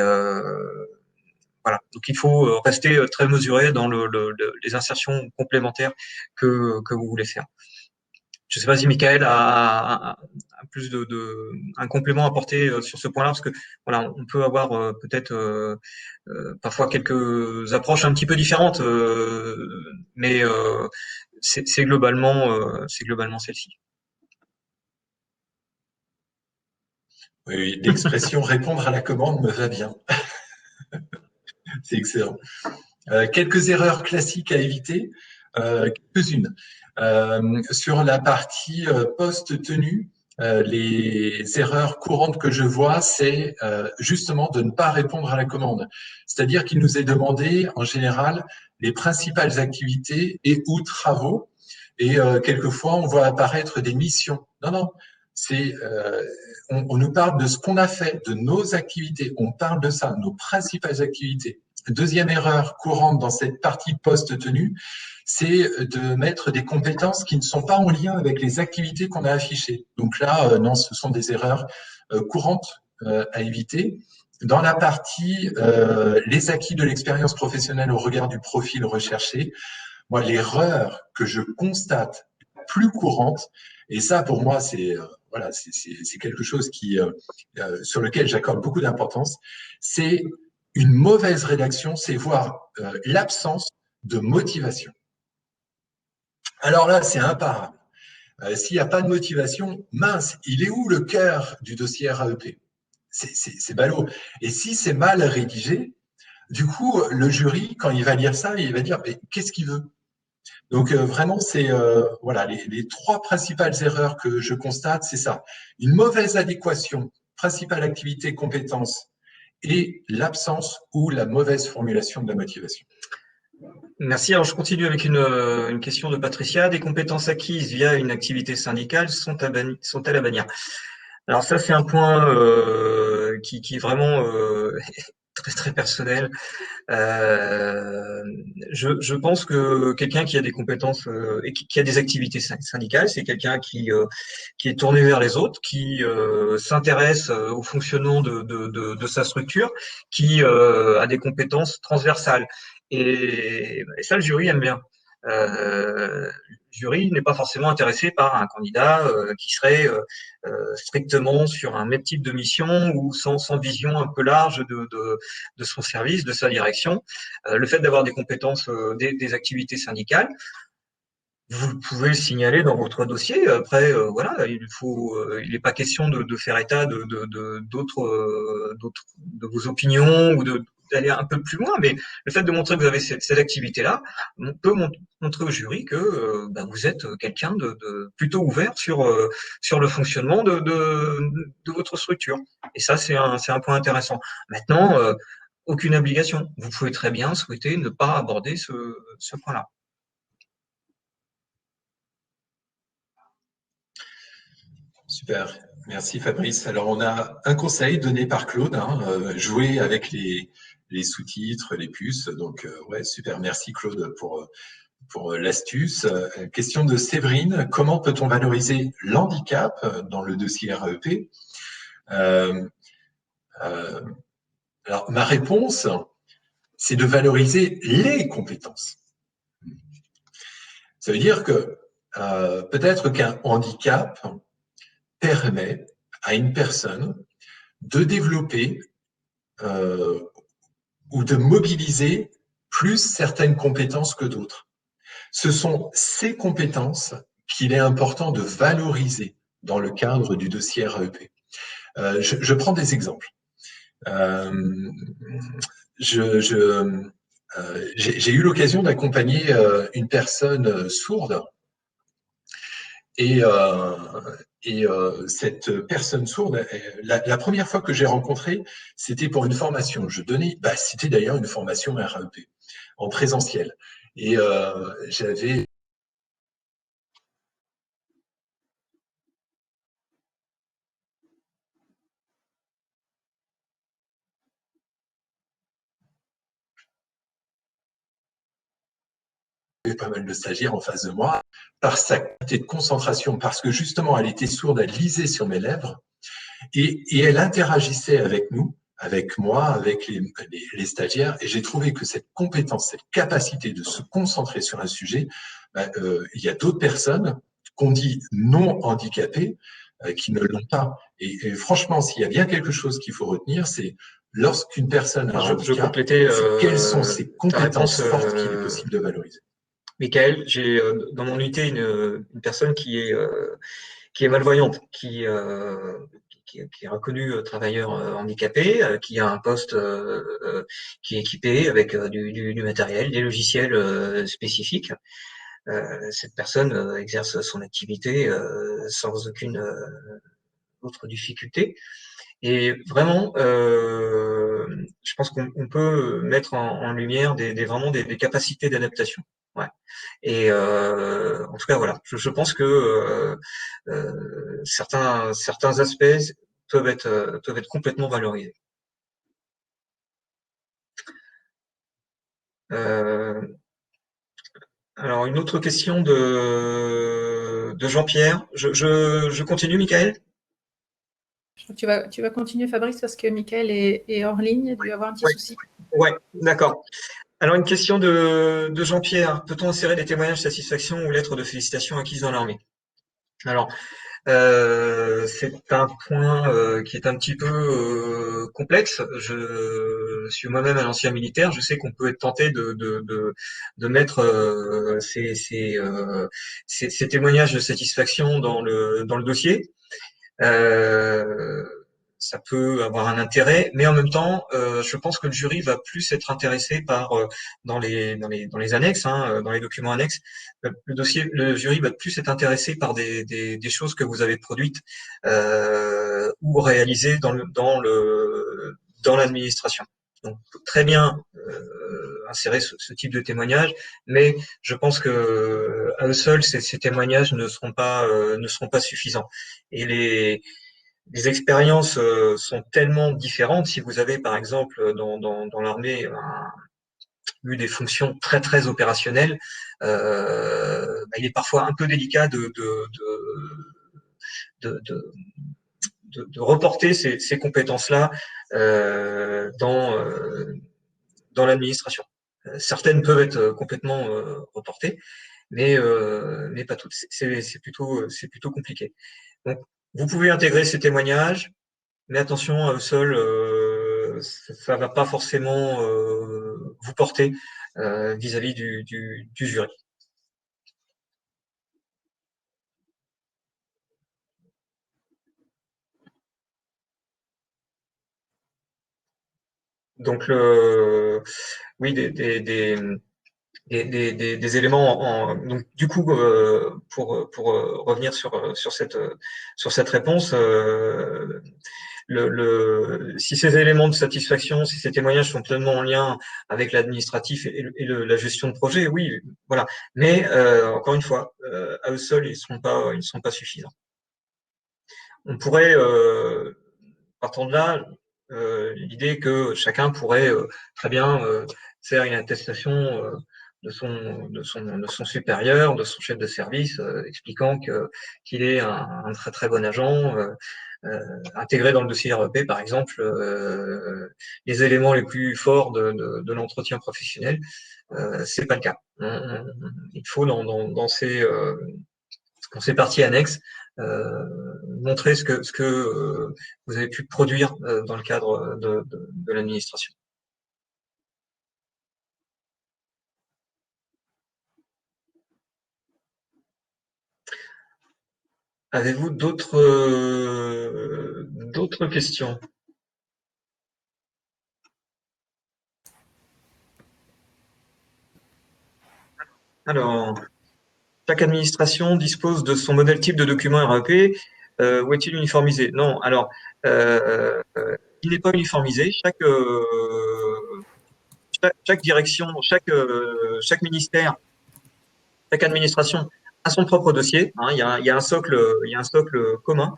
voilà. Donc il faut rester très mesuré dans les insertions complémentaires que vous voulez faire. Je ne sais pas si Michael a plus un complément à apporter sur ce point-là, parce que voilà, on peut avoir peut-être parfois quelques approches un petit peu différentes, mais c'est globalement celle-ci. Oui, l'expression répondre à la commande me va bien. C'est excellent. Quelques erreurs classiques à éviter, quelques-unes. Sur la partie post-tenue, les erreurs courantes que je vois, c'est justement de ne pas répondre à la commande. C'est-à-dire qu'il nous est demandé, en général, les principales activités et ou travaux. Et quelquefois, on voit apparaître des missions. Non, non, c'est on nous parle de ce qu'on a fait, de nos activités. On parle de ça, nos principales activités. Deuxième erreur courante dans cette partie post-tenue, c'est de mettre des compétences qui ne sont pas en lien avec les activités qu'on a affichées. Donc là, non, ce sont des erreurs courantes à éviter. Dans la partie les acquis de l'expérience professionnelle au regard du profil recherché, moi, l'erreur que je constate plus courante, et ça pour moi c'est voilà, c'est quelque chose qui sur lequel j'accorde beaucoup d'importance, c'est une mauvaise rédaction, c'est voir l'absence de motivation. Alors là, c'est imparable. S'il n'y a pas de motivation, mince, il est où le cœur du dossier RAEP? C'est ballot. Et si c'est mal rédigé, du coup, le jury, quand il va lire ça, il va dire mais qu'est-ce qu'il veut? Donc vraiment, c'est voilà les trois principales erreurs que je constate, c'est ça. Une mauvaise adéquation, principale activité, compétence, et l'absence ou la mauvaise formulation de la motivation. Merci. Alors, je continue avec une question de Patricia. Des compétences acquises via une activité syndicale sont-elles à bannir? Alors ça, c'est un point qui est vraiment très très personnel. Je pense que quelqu'un qui a des compétences et qui a des activités syndicales, c'est quelqu'un qui est tourné vers les autres, qui s'intéresse au fonctionnement de sa structure, qui a des compétences transversales. Et ça, le jury aime bien. Le jury n'est pas forcément intéressé par un candidat qui serait strictement sur un même type de mission ou sans vision un peu large de son service, de sa direction. Le fait d'avoir des compétences, des activités syndicales, vous pouvez le signaler dans votre dossier. Après, voilà, il n'est pas question de faire état d'autres de vos opinions ou d'aller un peu plus loin, mais le fait de montrer que vous avez cette activité-là, on peut montrer au jury que vous êtes quelqu'un de plutôt ouvert sur le fonctionnement de votre structure. Et ça, c'est un point intéressant. Maintenant, aucune obligation. Vous pouvez très bien souhaiter ne pas aborder ce point-là. Super, merci Fabrice. Alors on a un conseil donné par Claude, jouer avec les sous-titres, les puces. Donc ouais, super, merci Claude pour l'astuce. Question de Séverine, comment peut-on valoriser l'handicap dans le dossier RAEP? Alors ma réponse, c'est de valoriser les compétences. Ça veut dire que peut-être qu'un handicap permet à une personne de développer ou de mobiliser plus certaines compétences que d'autres. Ce sont ces compétences qu'il est important de valoriser dans le cadre du dossier RAEP. Je prends des exemples. J'ai eu l'occasion d'accompagner une personne sourde et cette personne sourde, la première fois que j'ai rencontré, c'était pour une formation. C'était d'ailleurs une formation RAEP en présentiel. Et j'avais pas mal de stagiaires en face de moi, par sa qualité de concentration, parce que justement, elle était sourde, elle lisait sur mes lèvres, et elle interagissait avec nous, avec moi, avec les stagiaires, et j'ai trouvé que cette compétence, cette capacité de se concentrer sur un sujet, il y a d'autres personnes qu'on dit non handicapées qui ne l'ont pas. Et franchement, s'il y a bien quelque chose qu'il faut retenir, c'est lorsqu'une personne a un Alors, je veux handicap, compléter c'est quelles sont ses ta réponse, compétences fortes qu'il est possible de valoriser. Michael. J'ai dans mon unité une personne qui est malvoyante, qui est reconnue travailleur handicapé, qui a un poste qui est équipé avec du matériel, des logiciels spécifiques. Cette personne exerce son activité sans aucune autre difficulté. Et vraiment, je pense qu'on peut mettre en lumière vraiment des capacités d'adaptation. Ouais. Et en tout cas, voilà, je pense que certains aspects peuvent être complètement valorisés. Euh, alors, une autre question de Jean-Pierre. Je continue, Michael? Je crois que tu vas continuer, Fabrice, parce que Michael est hors ligne, il doit y avoir un petit Ouais, souci. ouais, d'accord. Alors, une question de Jean-Pierre. Peut-on insérer des témoignages de satisfaction ou lettres de félicitations acquises dans l'armée? Alors, c'est un point qui est un petit peu complexe. Je suis moi-même un ancien militaire. Je sais qu'on peut être tenté de mettre ces témoignages de satisfaction dans le dossier. Euh, Ça peut avoir un intérêt, mais en même temps, je pense que le jury va plus être intéressé par dans les annexes, hein, dans les documents annexes, le jury va plus être intéressé par des choses que vous avez produites ou réalisées dans l'administration. Donc très bien insérer ce type de témoignage, mais je pense que à eux seuls ces témoignages ne seront pas suffisants. Et les expériences sont tellement différentes. Si vous avez, par exemple, dans l'armée, eu des fonctions très très opérationnelles, il est parfois un peu délicat de reporter ces compétences-là dans l'administration. Certaines peuvent être complètement reportées, mais pas toutes. C'est plutôt compliqué. Donc, vous pouvez intégrer ces témoignages, mais attention, à eux seuls, ça va pas forcément vous porter vis-à-vis du jury. Donc, oui, des éléments donc du coup pour revenir sur cette réponse, si ces éléments de satisfaction, si ces témoignages sont pleinement en lien avec l'administratif et la gestion de projet, oui, voilà. Mais encore une fois, à eux seuls, ils ne sont pas suffisants. On pourrait, partant de là, l'idée que chacun pourrait très bien faire une attestation de son supérieur, de son chef de service, expliquant qu'il est un très très bon agent, intégré dans le dossier REP, par exemple, les éléments les plus forts de l'entretien professionnel. C'est pas le cas. Il faut dans ces parties annexes montrer ce que vous avez pu produire dans le cadre de l'administration. Avez-vous d'autres questions? Alors, chaque administration dispose de son modèle type de document REP. Où est-il uniformisé? Non. Alors, il n'est pas uniformisé. Chaque chaque direction, chaque ministère, chaque administration a son propre dossier. Hein, il y a un socle commun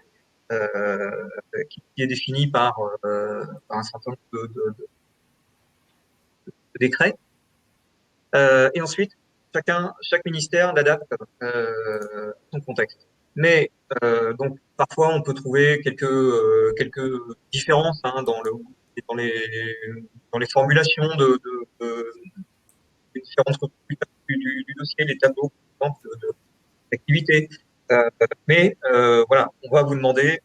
qui est défini par un certain nombre de décrets. Et ensuite, chaque ministère l'adapte à son contexte. Mais donc parfois on peut trouver quelques différences hein, dans les formulations des différentes du dossier, les tableaux par exemple, d'activité. Mais voilà, on va vous demander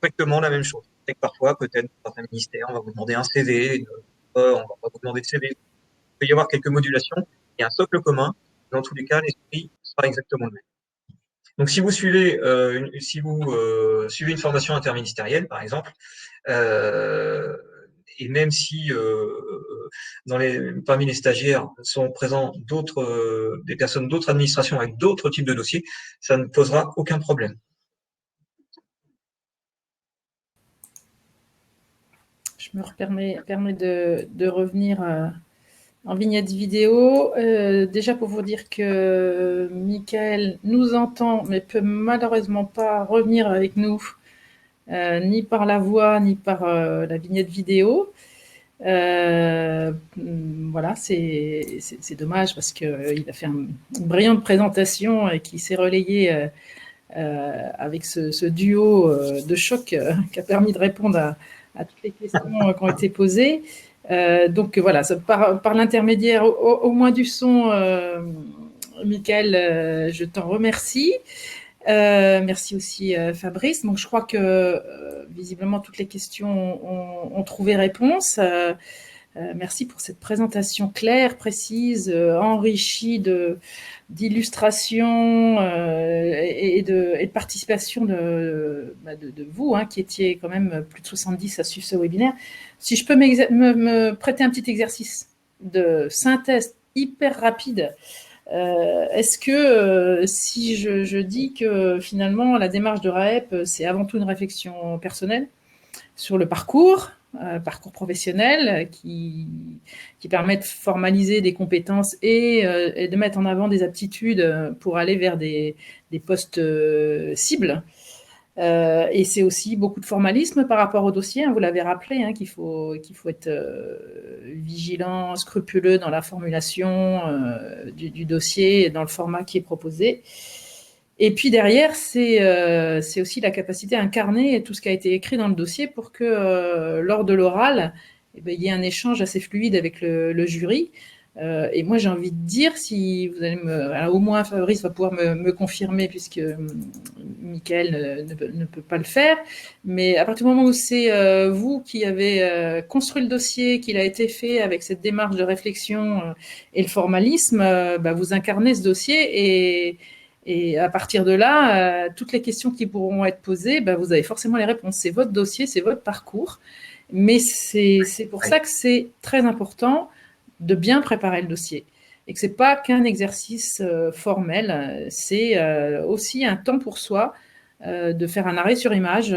exactement la même chose. Et que parfois, peut-être, dans certains ministères, on va vous demander un CV, on va pas vous demander de CV. Il peut y avoir quelques modulations et un socle commun. Dans tous les cas, l'esprit sera exactement le même. Donc, si vous suivez, suivez une formation interministérielle, par exemple, et même si parmi les stagiaires sont présents des personnes d'autres administrations avec d'autres types de dossiers, ça ne posera aucun problème. Je me permets de revenir en vignette vidéo. Déjà pour vous dire que Michael nous entend, mais peut malheureusement pas revenir avec nous, ni par la voix, ni par la vignette vidéo. Voilà, c'est dommage parce qu'il a fait une brillante présentation et qui s'est relayé avec ce duo de choc qui a permis de répondre à toutes les questions qui ont été posées. Donc voilà, par l'intermédiaire au moins du son, Michael, je t'en remercie. Merci aussi Fabrice. Donc je crois que visiblement toutes les questions ont trouvé réponse. Merci pour cette présentation claire, précise, enrichie d'illustrations et de participation de vous, hein, qui étiez quand même plus de 70 à suivre ce webinaire. Si je peux me prêter un petit exercice de synthèse hyper rapide, est-ce que si je dis que finalement la démarche de RAEP, c'est avant tout une réflexion personnelle sur le parcours professionnel qui permet de formaliser des compétences et de mettre en avant des aptitudes pour aller vers des postes cibles. Et c'est aussi beaucoup de formalisme par rapport au dossier, hein, vous l'avez rappelé, hein, qu'il faut être vigilant, scrupuleux dans la formulation du dossier et dans le format qui est proposé. Et puis derrière, c'est aussi la capacité à incarner tout ce qui a été écrit dans le dossier pour que lors de l'oral, il y ait un échange assez fluide avec le jury. Et moi, j'ai envie de dire, si vous allez alors, au moins Fabrice va pouvoir me confirmer puisque Michael ne peut pas le faire, mais à partir du moment où c'est vous qui avez construit le dossier, qu'il a été fait avec cette démarche de réflexion et le formalisme, vous incarnez ce dossier et à partir de là, toutes les questions qui pourront être posées, vous avez forcément les réponses. C'est votre dossier, c'est votre parcours, mais c'est pour ça que c'est très important de bien préparer le dossier et que c'est pas qu'un exercice formel, c'est aussi un temps pour soi de faire un arrêt sur image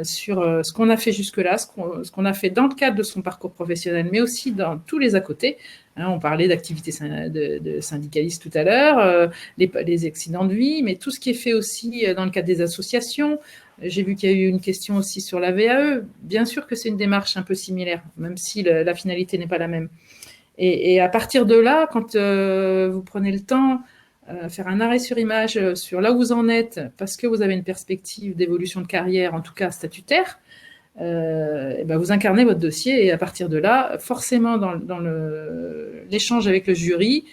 sur ce qu'on a fait jusque-là, ce qu'on a fait dans le cadre de son parcours professionnel, mais aussi dans tous les à côté. Hein, on parlait d'activités de syndicalistes tout à l'heure, les accidents de vie, mais tout ce qui est fait aussi dans le cadre des associations. J'ai vu qu'il y a eu une question aussi sur la VAE. Bien sûr que c'est une démarche un peu similaire, même si la finalité n'est pas la même. Et à partir de là, quand vous prenez le temps, faire un arrêt sur image sur là où vous en êtes, parce que vous avez une perspective d'évolution de carrière, en tout cas statutaire, vous incarnez votre dossier et à partir de là, forcément dans l'échange avec le jury,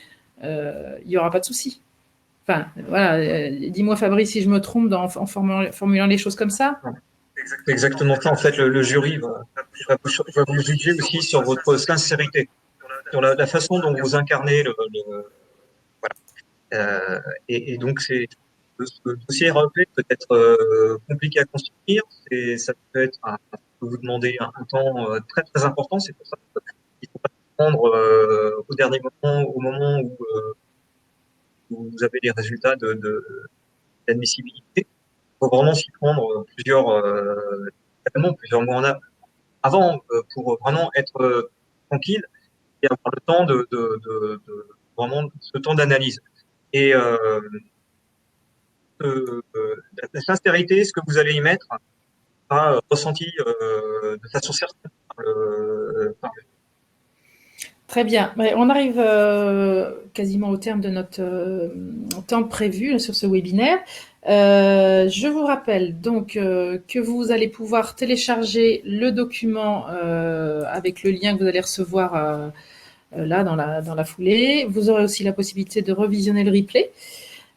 il n'y aura pas de souci. Enfin, voilà, dis-moi Fabrice si je me trompe en formulant les choses comme ça. C'est exactement ça. En fait, le jury va vous juger aussi sur votre sincérité, sur la façon dont vous incarnez voilà. Et donc, ce dossier RAEP peut être compliqué à construire. Ça peut être, ça peut vous demander un temps très très important. C'est pour ça qu'il ne faut pas prendre au dernier moment, au moment où vous avez les résultats d'admissibilité. Il faut vraiment s'y prendre plusieurs mois avant pour vraiment être tranquille et avoir le temps vraiment ce temps d'analyse. Et la sincérité, ce que vous allez y mettre, sera ressenti de façon certaine par Très bien. Ouais, on arrive quasiment au terme de notre temps prévu sur ce webinaire. Je vous rappelle donc que vous allez pouvoir télécharger le document avec le lien que vous allez recevoir là dans la foulée. Vous aurez aussi la possibilité de revisionner le replay.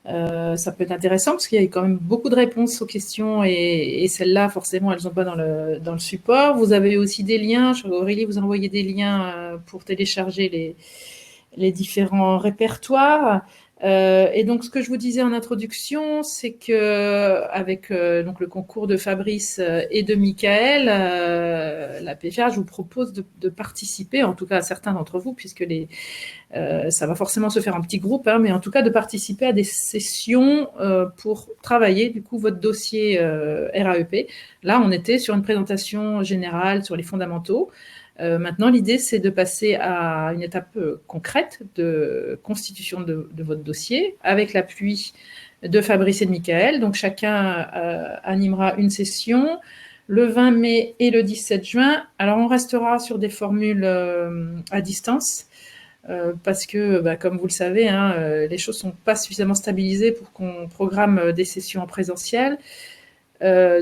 Ça peut être intéressant parce qu'il y a quand même beaucoup de réponses aux questions et celles-là, forcément, elles sont pas dans le support. Vous avez aussi des liens. Aurélie vous envoyez des liens pour télécharger les différents répertoires. Et donc, ce que je vous disais en introduction, c'est que avec donc le concours de Fabrice et de Michael, la PFR, je vous propose de participer, en tout cas à certains d'entre vous, puisque ça va forcément se faire en petits groupes, hein, mais en tout cas de participer à des sessions pour travailler du coup votre dossier RAEP. Là, on était sur une présentation générale sur les fondamentaux. Maintenant, l'idée, c'est de passer à une étape concrète de constitution de votre dossier avec l'appui de Fabrice et de Michael. Donc, chacun animera une session le 20 mai et le 17 juin. Alors, on restera sur des formules à distance parce que, comme vous le savez, hein, les choses ne sont pas suffisamment stabilisées pour qu'on programme des sessions en présentiel.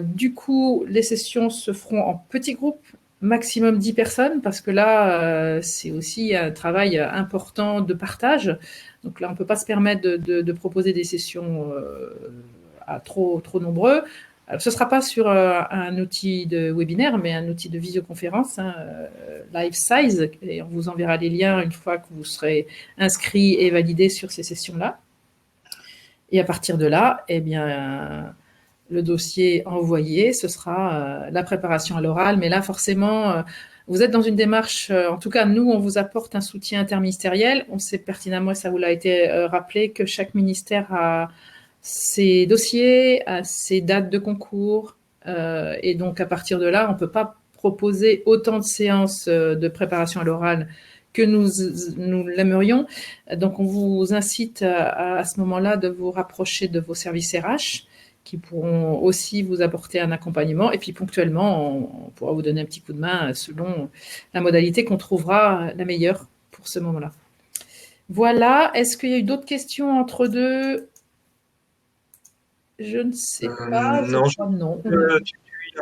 Du coup, les sessions se feront en petits groupes, maximum 10 personnes, parce que là, c'est aussi un travail important de partage. Donc là, on ne peut pas se permettre de proposer des sessions à trop nombreux. Alors, ce ne sera pas sur un outil de webinaire, mais un outil de visioconférence, hein, LiveSize, et on vous enverra les liens une fois que vous serez inscrit et validé sur ces sessions-là. Et à partir de là, eh bien, le dossier envoyé, ce sera la préparation à l'oral. Mais là, forcément, vous êtes dans une démarche, en tout cas, nous, on vous apporte un soutien interministériel. On sait pertinemment, et ça vous l'a été rappelé, que chaque ministère a ses dossiers, a ses dates de concours. Et donc, à partir de là, on ne peut pas proposer autant de séances de préparation à l'oral que nous l'aimerions. Donc, on vous incite à ce moment-là de vous rapprocher de vos services RH qui pourront aussi vous apporter un accompagnement. Et puis ponctuellement, on pourra vous donner un petit coup de main selon la modalité qu'on trouvera la meilleure pour ce moment-là. Voilà. Est-ce qu'il y a eu d'autres questions entre deux? Je ne sais pas. non, Non. Tu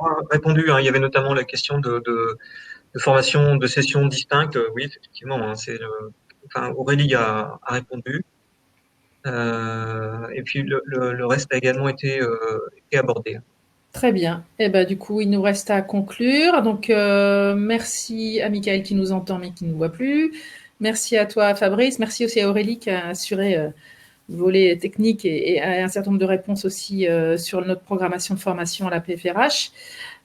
as répondu. Hein. Il y avait notamment la question de formation, de sessions distinctes. Oui, effectivement. Hein, Aurélie a répondu. Et puis le reste a également été abordé. Très bien. Et ben, du coup, il nous reste à conclure. Donc, merci à Michael qui nous entend mais qui ne nous voit plus. Merci à toi, Fabrice. Merci aussi à Aurélie qui a assuré le volet technique et un certain nombre de réponses aussi sur notre programmation de formation à la PFRH.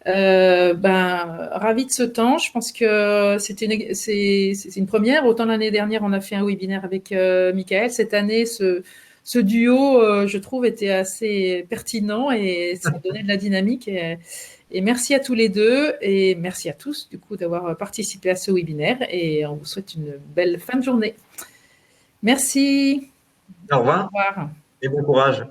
Ravi de ce temps. Je pense que c'est une première. Autant l'année dernière, on a fait un webinaire avec Michael. Cette année, ce duo, je trouve, était assez pertinent et ça donnait de la dynamique. Et merci à tous les deux et merci à tous, du coup, d'avoir participé à ce webinaire. Et on vous souhaite une belle fin de journée. Merci. Au revoir. Au revoir. Et bon courage.